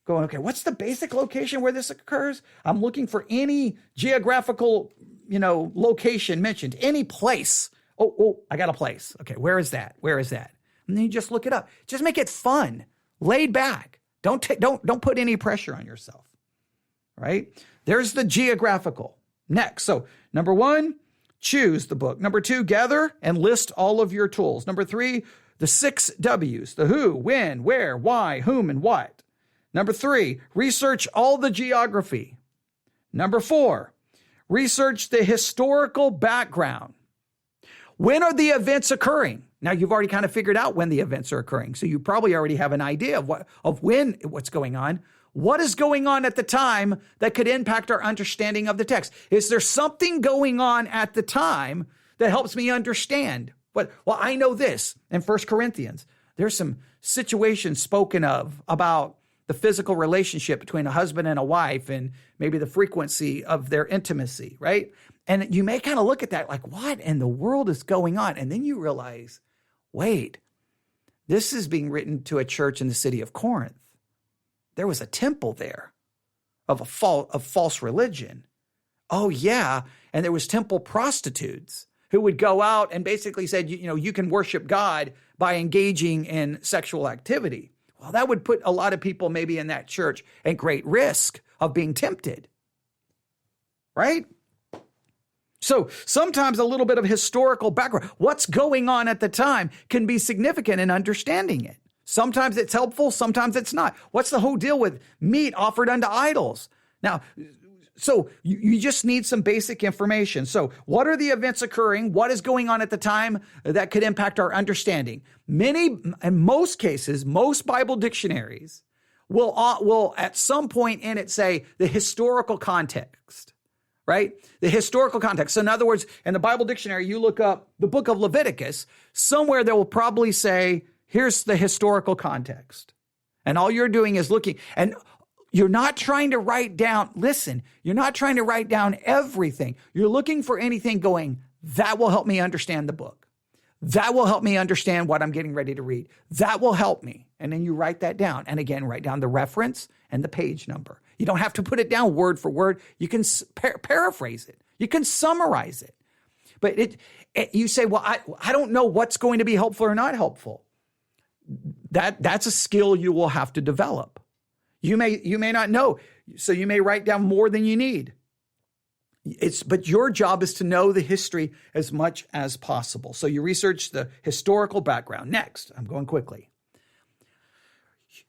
Going, okay, what's the basic location where this occurs? I'm looking for any geographical, location mentioned, any place. Oh, I got a place. Okay, where is that? And then you just look it up. Just make it fun, laid back. Don't put any pressure on yourself, right? There's the geographical. Next, so number 1, choose the book. Number 2, gather and list all of your tools. Number 3, the 6 W's, the who, when, where, why, whom, and what. Number 3, research all the geography. Number 4, research the historical background. When are the events occurring? Now, you've already kind of figured out when the events are occurring, so you probably already have an idea of what's going on. What is going on at the time that could impact our understanding of the text? Is there something going on at the time that helps me understand? Well, I know this. In 1 Corinthians, there's some situations spoken of about the physical relationship between a husband and a wife and maybe the frequency of their intimacy, right? And you may kind of look at that like, what in the world is going on? And then you realize, wait, this is being written to a church in the city of Corinth. There was a temple there of false religion. Oh, yeah. And there was temple prostitutes who would go out and basically said, you can worship God by engaging in sexual activity. Well, that would put a lot of people maybe in that church at great risk of being tempted, right? So sometimes a little bit of historical background, what's going on at the time, can be significant in understanding it. Sometimes it's helpful, sometimes it's not. What's the whole deal with meat offered unto idols? Now, so you just need some basic information. So what are the events occurring? What is going on at the time that could impact our understanding? In most cases, most Bible dictionaries will at some point in it say the historical context. Right? The historical context. So in other words, in the Bible dictionary, you look up the book of Leviticus, somewhere they will probably say, here's the historical context. And all you're doing is looking, and you're not trying to write down, you're not trying to write down everything. You're looking for anything going, that will help me understand the book. That will help me understand what I'm getting ready to read. That will help me. And then you write that down. And again, write down the reference and the page number. You don't have to put it down word for word. You can paraphrase it. You can summarize it. But you say, well, I don't know what's going to be helpful or not helpful. That's a skill you will have to develop. You may not know, so you may write down more than you need. But your job is to know the history as much as possible. So you research the historical background. Next, I'm going quickly.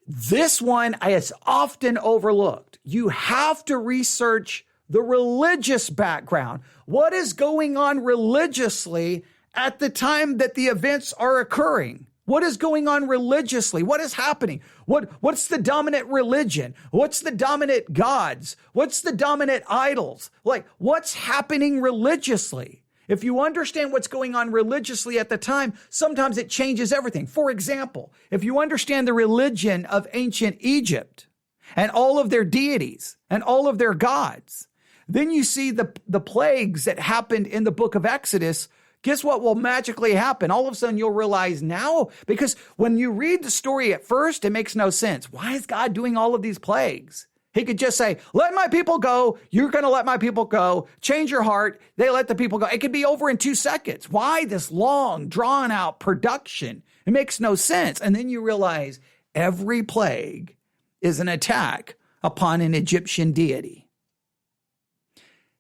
This one is often overlooked. You have to research the religious background. What is going on religiously at the time that the events are occurring? What is going on religiously? What is happening? What's the dominant religion? What's the dominant gods? What's the dominant idols? What's happening religiously? If you understand what's going on religiously at the time, sometimes it changes everything. For example, if you understand the religion of ancient Egypt and all of their deities and all of their gods, then you see the plagues that happened in the book of Exodus. Guess what will magically happen? All of a sudden you'll realize now, because when you read the story at first, it makes no sense. Why is God doing all of these plagues? He could just say, let my people go. You're going to let my people go. Change your heart. They let the people go. It could be over in 2 seconds. Why this long, drawn out production? It makes no sense. And then you realize every plague is an attack upon an Egyptian deity.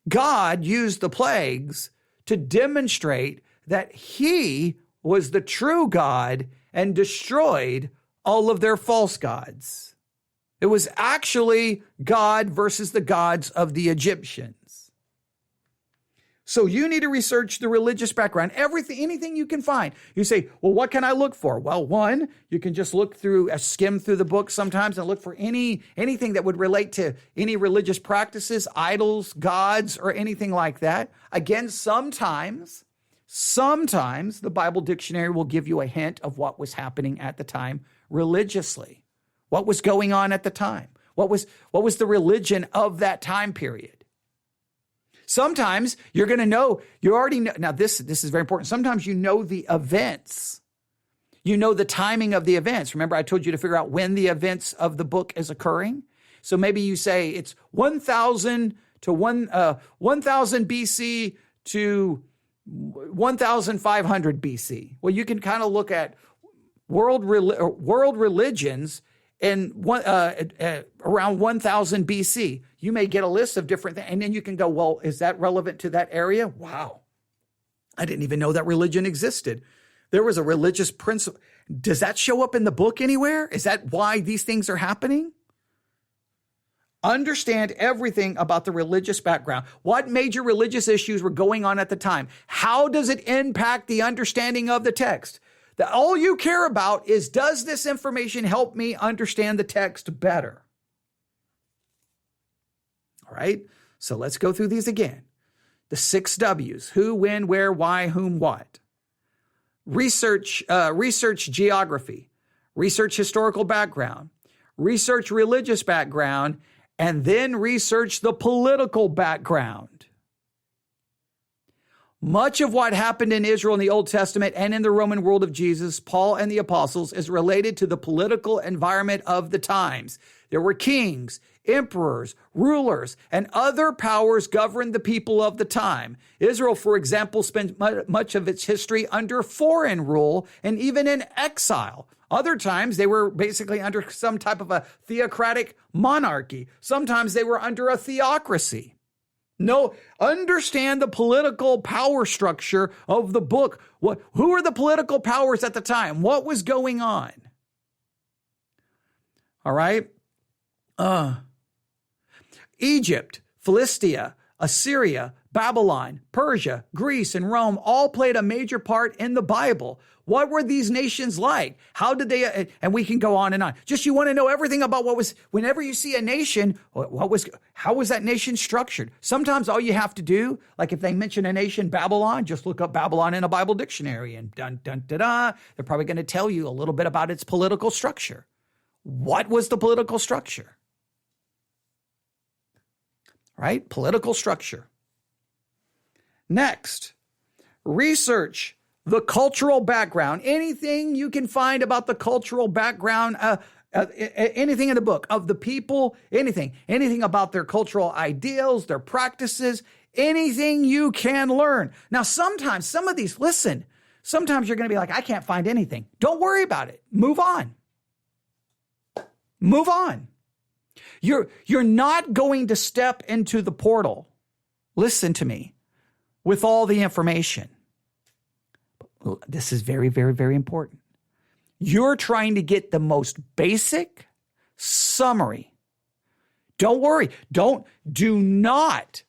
God used the plagues to demonstrate that he was the true God and destroyed all of their false gods. It was actually God versus the gods of the Egyptians. So you need to research the religious background, anything you can find. You say, well, what can I look for? Well, one, you can just skim through the book sometimes and look for anything that would relate to any religious practices, idols, gods, or anything like that. Again, sometimes the Bible dictionary will give you a hint of what was happening at the time religiously. What was going on at the time? What was the religion of that time period? Sometimes you're going to know, you already know. Now this is very important. Sometimes you know the events. You know the timing of the events. Remember, I told you to figure out when the events of the book is occurring. So maybe you say it's 1000 BC to 1500 BC. Well, you can kind of look at world religions in around 1000 BC. You may get a list of different things, and then you can go, well, is that relevant to that area? Wow. I didn't even know that religion existed. There was a religious principle. Does that show up in the book anywhere? Is that why these things are happening? Understand everything about the religious background. What major religious issues were going on at the time? How does it impact the understanding of the text? That all you care about is, does this information help me understand the text better? All right, so let's go through these again. The 6 W's: who, when, where, why, whom, what. Research geography, research historical background, research religious background, and then research the political background. Much of what happened in Israel in the Old Testament and in the Roman world of Jesus, Paul and the apostles, is related to the political environment of the times. There were kings, emperors, rulers, and other powers governed the people of the time. Israel, for example, spent much of its history under foreign rule and even in exile. Other times, they were basically under some type of a theocratic monarchy. Sometimes they were under a theocracy. No, understand the political power structure of the book. Who are the political powers at the time? What was going on? All right. Egypt, Philistia, Assyria, Babylon, Persia, Greece, and Rome all played a major part in the Bible. What were these nations like? How did they, and we can go on and on. Just you want to know everything about whenever you see a nation, how was that nation structured? Sometimes all you have to do, like if they mention a nation, Babylon, just look up Babylon in a Bible dictionary and dun, dun, da, da. They're probably going to tell you a little bit about its political structure. What was the political structure? Right? Political structure. Next, research the cultural background. Anything you can find about the cultural background, anything in the book of the people, anything about their cultural ideals, their practices, anything you can learn. Now, sometimes some of these, sometimes you're going to be like, I can't find anything. Don't worry about it. Move on. Move on. You're not going to step into the portal. Listen to me. With all the information. This is very, very, very important. You're trying to get the most basic summary. Don't worry. Do not.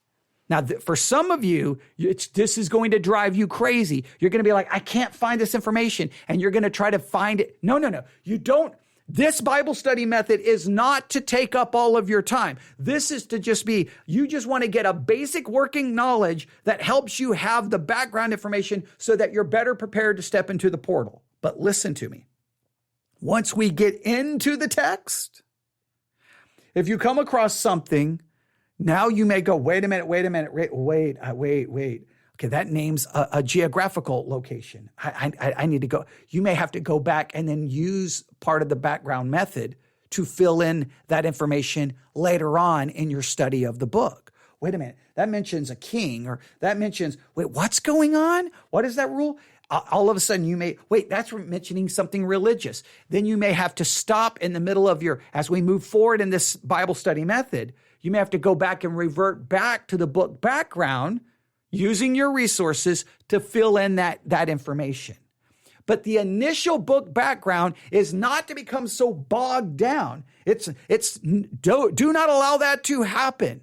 Now, for some of you, this is going to drive you crazy. You're going to be like, I can't find this information. And you're going to try to find it. No. You don't. This Bible study method is not to take up all of your time. This is to just be, you just want to get a basic working knowledge that helps you have the background information so that you're better prepared to step into the portal. But listen to me. Once we get into the text, if you come across something, now you may go, wait a minute. Okay, that name's a geographical location. I need to go. You may have to go back and then use part of the background method to fill in that information later on in your study of the book. Wait a minute, that mentions a king, or that mentions, wait, what's going on? What is that rule? All of a sudden you may, wait, that's mentioning something religious. Then you may have to stop in the middle of as we move forward in this Bible study method, you may have to go back and revert back to the book background using your resources to fill in that information. But the initial book background is not to become so bogged down. Do not allow that to happen.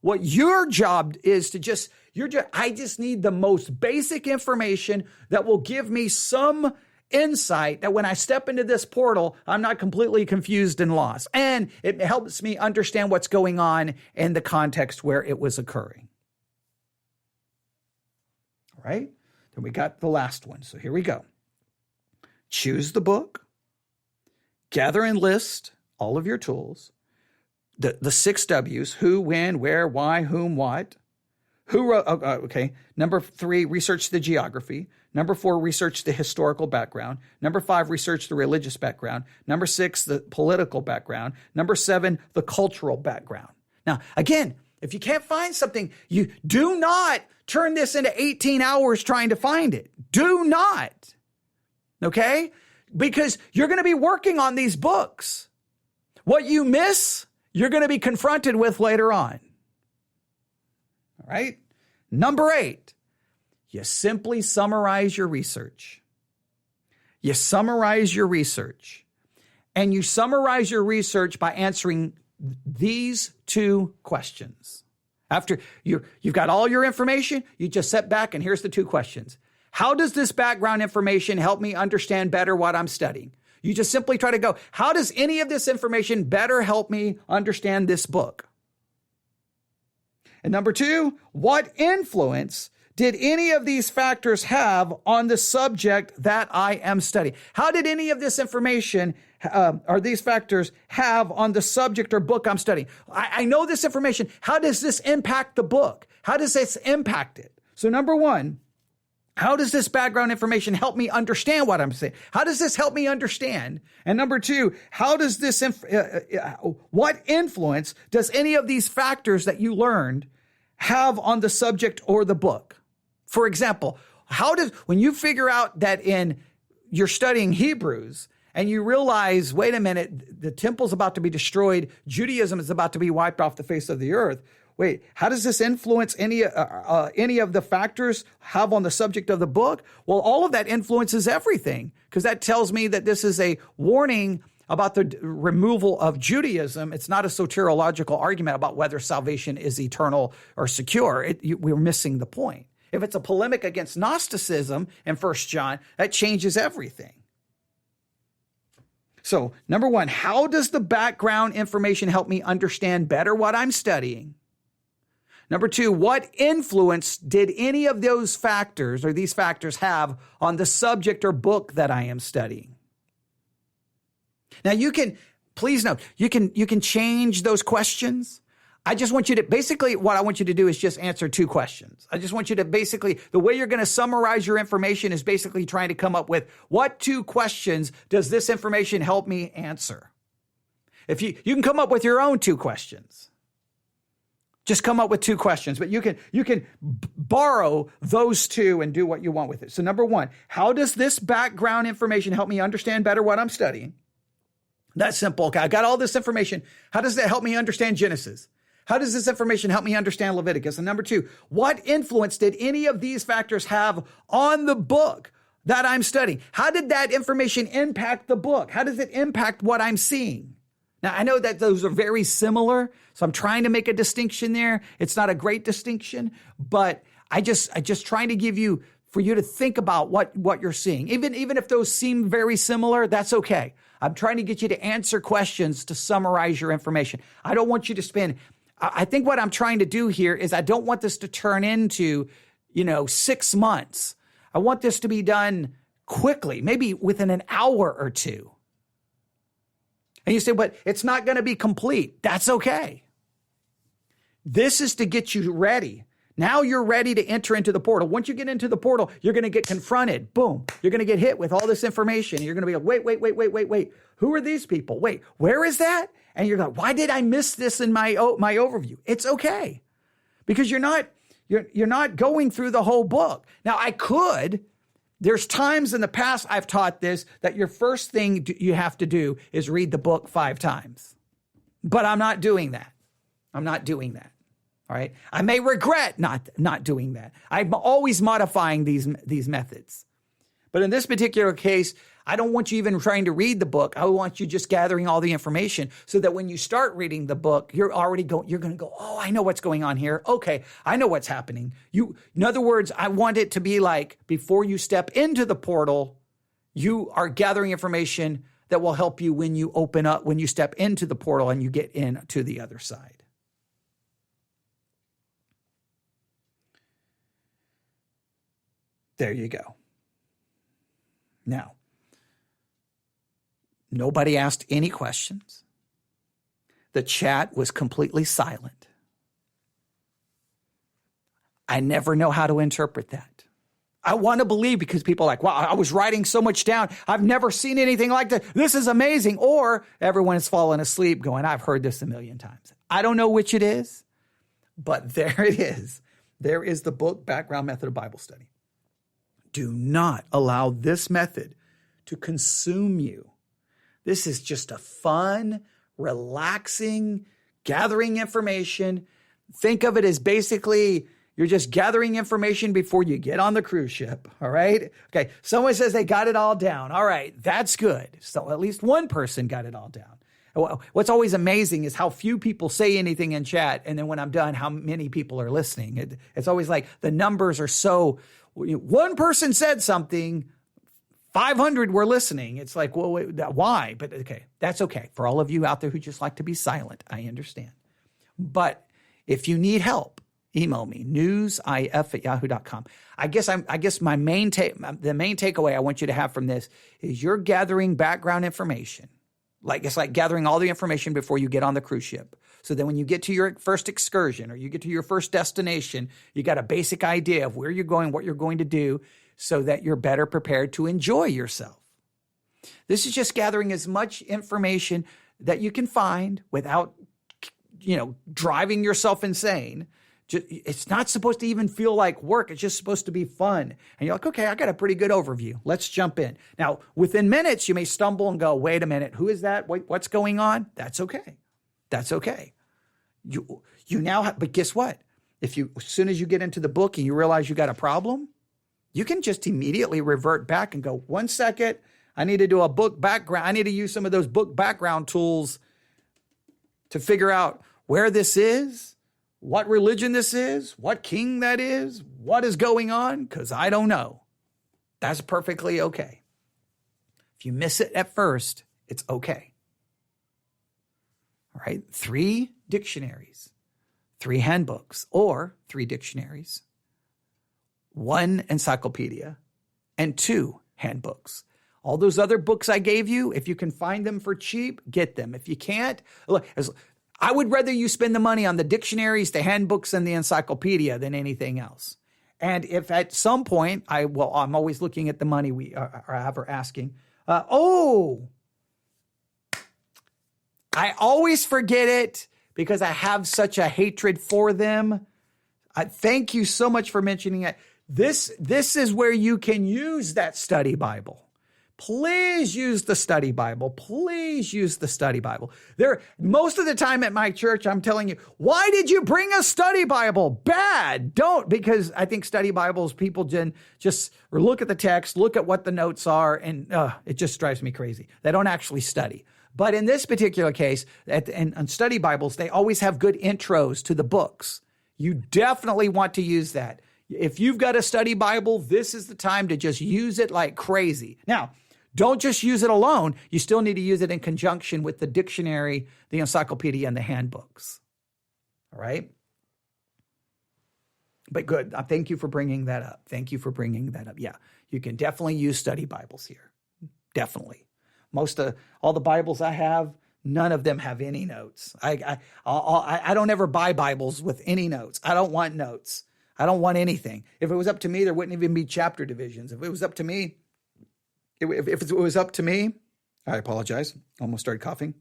What your job is I just need the most basic information that will give me some insight that when I step into this portal, I'm not completely confused and lost. And it helps me understand what's going on in the context where it was occurring. All right? Then we got the last one. So here we go. Choose the book. Gather and list all of your tools. The 6 W's: who, when, where, why, whom, what. Who wrote, okay. Number 3, research the geography. Number 4, research the historical background. Number 5, research the religious background. Number 6, the political background. Number 7, the cultural background. Now, again, if you can't find something, you do not turn this into 18 hours trying to find it. Do not. Okay? Because you're going to be working on these books. What you miss, you're going to be confronted with later on. All right? Number 8, you simply summarize your research. You summarize your research. And you summarize your research by answering these 2 questions. After you've got all your information, you just sit back and here's the 2 questions. How does this background information help me understand better what I'm studying? You just simply try to go, how does any of this information better help me understand this book? And number 2, what influence did any of these factors have on the subject that I am studying? How did any of this information or these factors have on the subject or book I'm studying? I know this information. How does this impact the book? How does this impact it? So number 1, how does this background information help me understand what I'm saying? How does this help me understand? And number 2, how does this, what influence does any of these factors that you learned have on the subject or the book? For example, when you figure out that you're studying Hebrews and you realize, wait a minute, the temple's about to be destroyed, Judaism is about to be wiped off the face of the earth. Wait, how does this influence any of the factors have on the subject of the book? Well, all of that influences everything, because that tells me that this is a warning about the removal of Judaism. It's not a soteriological argument about whether salvation is eternal or secure. We're missing the point. If it's a polemic against Gnosticism in 1 John, that changes everything. So, number 1, how does the background information help me understand better what I'm studying? Number 2, what influence did any of those factors or these factors have on the subject or book that I am studying? Now please note, you can change those questions. I just want you to, basically what I want you to do is just answer 2 questions. I just want you to the way you're going to summarize your information is basically trying to come up with what 2 questions does this information help me answer? If you can come up with your own 2 questions. Just come up with 2 questions, but you can borrow those 2 and do what you want with it. So number 1, how does this background information help me understand better what I'm studying? That's simple. Okay, I got all this information. How does that help me understand Genesis? How does this information help me understand Leviticus? And number 2, what influence did any of these factors have on the book that I'm studying? How did that information impact the book? How does it impact what I'm seeing? Now, I know that those are very similar, so I'm trying to make a distinction there. It's not a great distinction, but I just trying to give you, for you to think about what you're seeing. Even if those seem very similar, that's okay. I'm trying to get you to answer questions to summarize your information. I don't want you to spend, I think what I'm trying to do here is I don't want this to turn into, 6 months. I want this to be done quickly, maybe within an hour or two. And you say, but it's not going to be complete. That's okay. This is to get you ready. Now you're ready to enter into the portal. Once you get into the portal, you're going to get confronted. Boom. You're going to get hit with all this information. You're going to be like, wait. Who are these people? Wait, where is that? And you're like, why did I miss this in my overview? It's okay. Because you're not going through the whole book. Now there's times in the past I've taught this, that your first thing you have to do is read the book 5 times. But I'm not doing that. All right. I may regret not doing that. I'm always modifying these methods. But in this particular case, I don't want you even trying to read the book. I want you just gathering all the information so that when you start reading the book, you're going to go, oh, I know what's going on here. Okay. I know what's happening. In other words, I want it to be like before you step into the portal, you are gathering information that will help you when you step into the portal and you get into the other side. There you go. Now, nobody asked any questions. The chat was completely silent. I never know how to interpret that. I want to believe because people are like, wow, I was writing so much down. I've never seen anything like that. This is amazing. Or everyone is falling asleep going, I've heard this a million times. I don't know which it is, but there it is. There is the book Background Method of Bible Study. Do not allow this method to consume you. This is just a fun, relaxing, gathering information. Think of it as basically you're just gathering information before you get on the cruise ship, all right? Okay, someone says they got it all down. All right, that's good. So at least one person got it all down. What's always amazing is how few people say anything in chat, and then when I'm done, how many people are listening. It's always like the numbers are so... One person said something, 500 were listening. It's like, well, why? But okay, that's okay. For all of you out there who just like to be silent, I understand. But if you need help, email me, newsif@yahoo.com. I guess the main takeaway I want you to have from this is you're gathering background information. It's like gathering all the information before you get on the cruise ship. So then when you get to your first excursion or you get to your first destination, you got a basic idea of where you're going, what you're going to do, so that you're better prepared to enjoy yourself. This is just gathering as much information that you can find without, driving yourself insane. It's not supposed to even feel like work. It's just supposed to be fun. And you're like, okay, I got a pretty good overview. Let's jump in. Now, within minutes, you may stumble and go, wait a minute, who is that? What's going on? That's okay. That's okay. You now but guess what? As soon as you get into the book and you realize you got a problem, you can just immediately revert back and go, 1 second, I need to do a book background. I need to use some of those book background tools to figure out where this is, what religion this is, what king that is, what is going on, because I don't know. That's perfectly okay. If you miss it at first, it's okay. All right, 3 dictionaries, 3 handbooks, or 3 dictionaries, 1 encyclopedia, and 2 handbooks. All those other books I gave you, if you can find them for cheap, get them. If you can't, look, I would rather you spend the money on the dictionaries, the handbooks, and the encyclopedia than anything else. And if at some point, I'm always looking at the money we are asking. I always forget it because I have such a hatred for them. Thank you so much for mentioning it. This is where you can use that study Bible. Please use the study Bible. Please use the study Bible. Most of the time at my church, I'm telling you, why did you bring a study Bible? Bad. Don't, because I think study Bibles, people just look at the text, look at what the notes are, and it just drives me crazy. They don't actually study. But in this particular case, on study Bibles, they always have good intros to the books. You definitely want to use that. If you've got a study Bible, this is the time to just use it like crazy. Now, Don't just use it alone. You still need to use it in conjunction with the dictionary, the encyclopedia, and the handbooks. All right? But good. Thank you for bringing that up. Thank you for bringing that up. Yeah, you can definitely use study Bibles here. Definitely. All the Bibles I have, none of them have any notes. I don't ever buy Bibles with any notes. I don't want notes. I don't want anything. If it was up to me, there wouldn't even be chapter divisions. If it was up to me, if it was up to me, I apologize. Almost started coughing.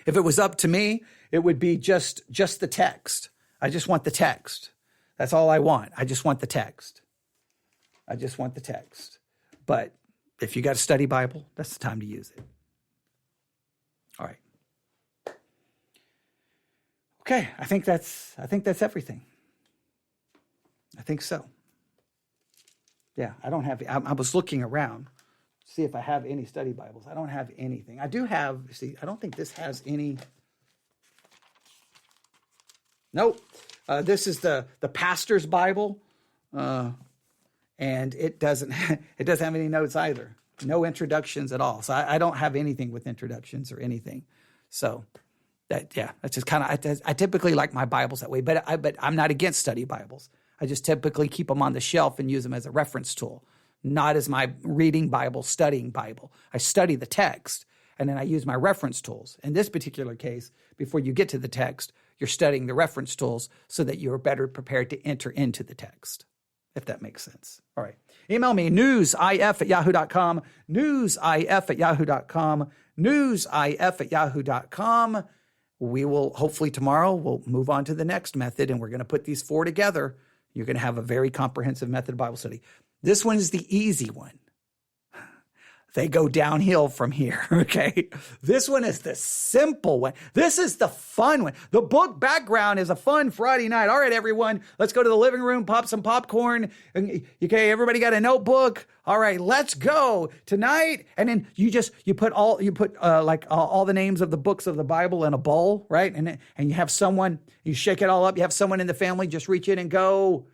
If it was up to me, it would be just the text. I just want the text. That's all I want. I just want the text. I just want the text. But if you got a study Bible, that's the time to use it. All right. Okay, I think that's everything. I think so. Yeah, I don't have. I was looking around to see if I have any study Bibles. I don't have anything. I do have. See, I don't think this has any. Nope. This is the pastor's Bible, and it doesn't have any notes either. No introductions at all. So I don't have anything with introductions or anything. So that's just kind of. I typically like my Bibles that way, but I'm not against study Bibles. I just typically keep them on the shelf and use them as a reference tool, not as my reading Bible, studying Bible. I study the text, and then I use my reference tools. In this particular case, before you get to the text, you're studying the reference tools so that you're better prepared to enter into the text, if that makes sense. All right. Email me, newsif@yahoo.com, newsif@yahoo.com, newsif@yahoo.com. We will, hopefully tomorrow, we'll move on to the next method, and we're going to put these 4 together. You're going to have a very comprehensive method of Bible study. This one is the easy one. They go downhill from here, okay? This one is the simple one. This is the fun one. The book background is a fun Friday night. All right, everyone, let's go to the living room, pop some popcorn. Okay, everybody got a notebook? All right, let's go tonight. And then you put all the names of the books of the Bible in a bowl, right? And you have someone, you shake it all up. You have someone in the family just reach in and go,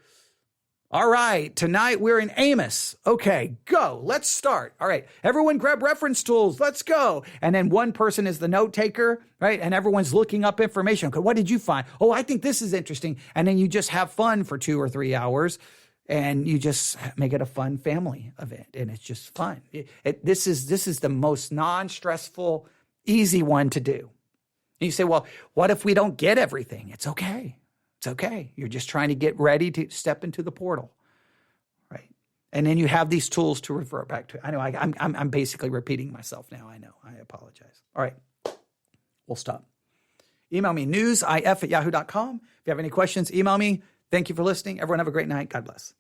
all right, tonight we're in Amos. Okay, go. Let's start. All right, everyone grab reference tools. Let's go. And then one person is the note taker, right? And everyone's looking up information. Okay, what did you find? Oh, I think this is interesting. And then you just have fun for 2 or 3 hours, and you just make it a fun family event, and it's just fun. This is the most non-stressful, easy one to do. And you say, well, what if we don't get everything? It's okay. It's okay. You're just trying to get ready to step into the portal, right? And then you have these tools to revert back to. I know I'm basically repeating myself now. I know. I apologize. All right. We'll stop. Email me, newsif@yahoo.com. If you have any questions, email me. Thank you for listening. Everyone have a great night. God bless.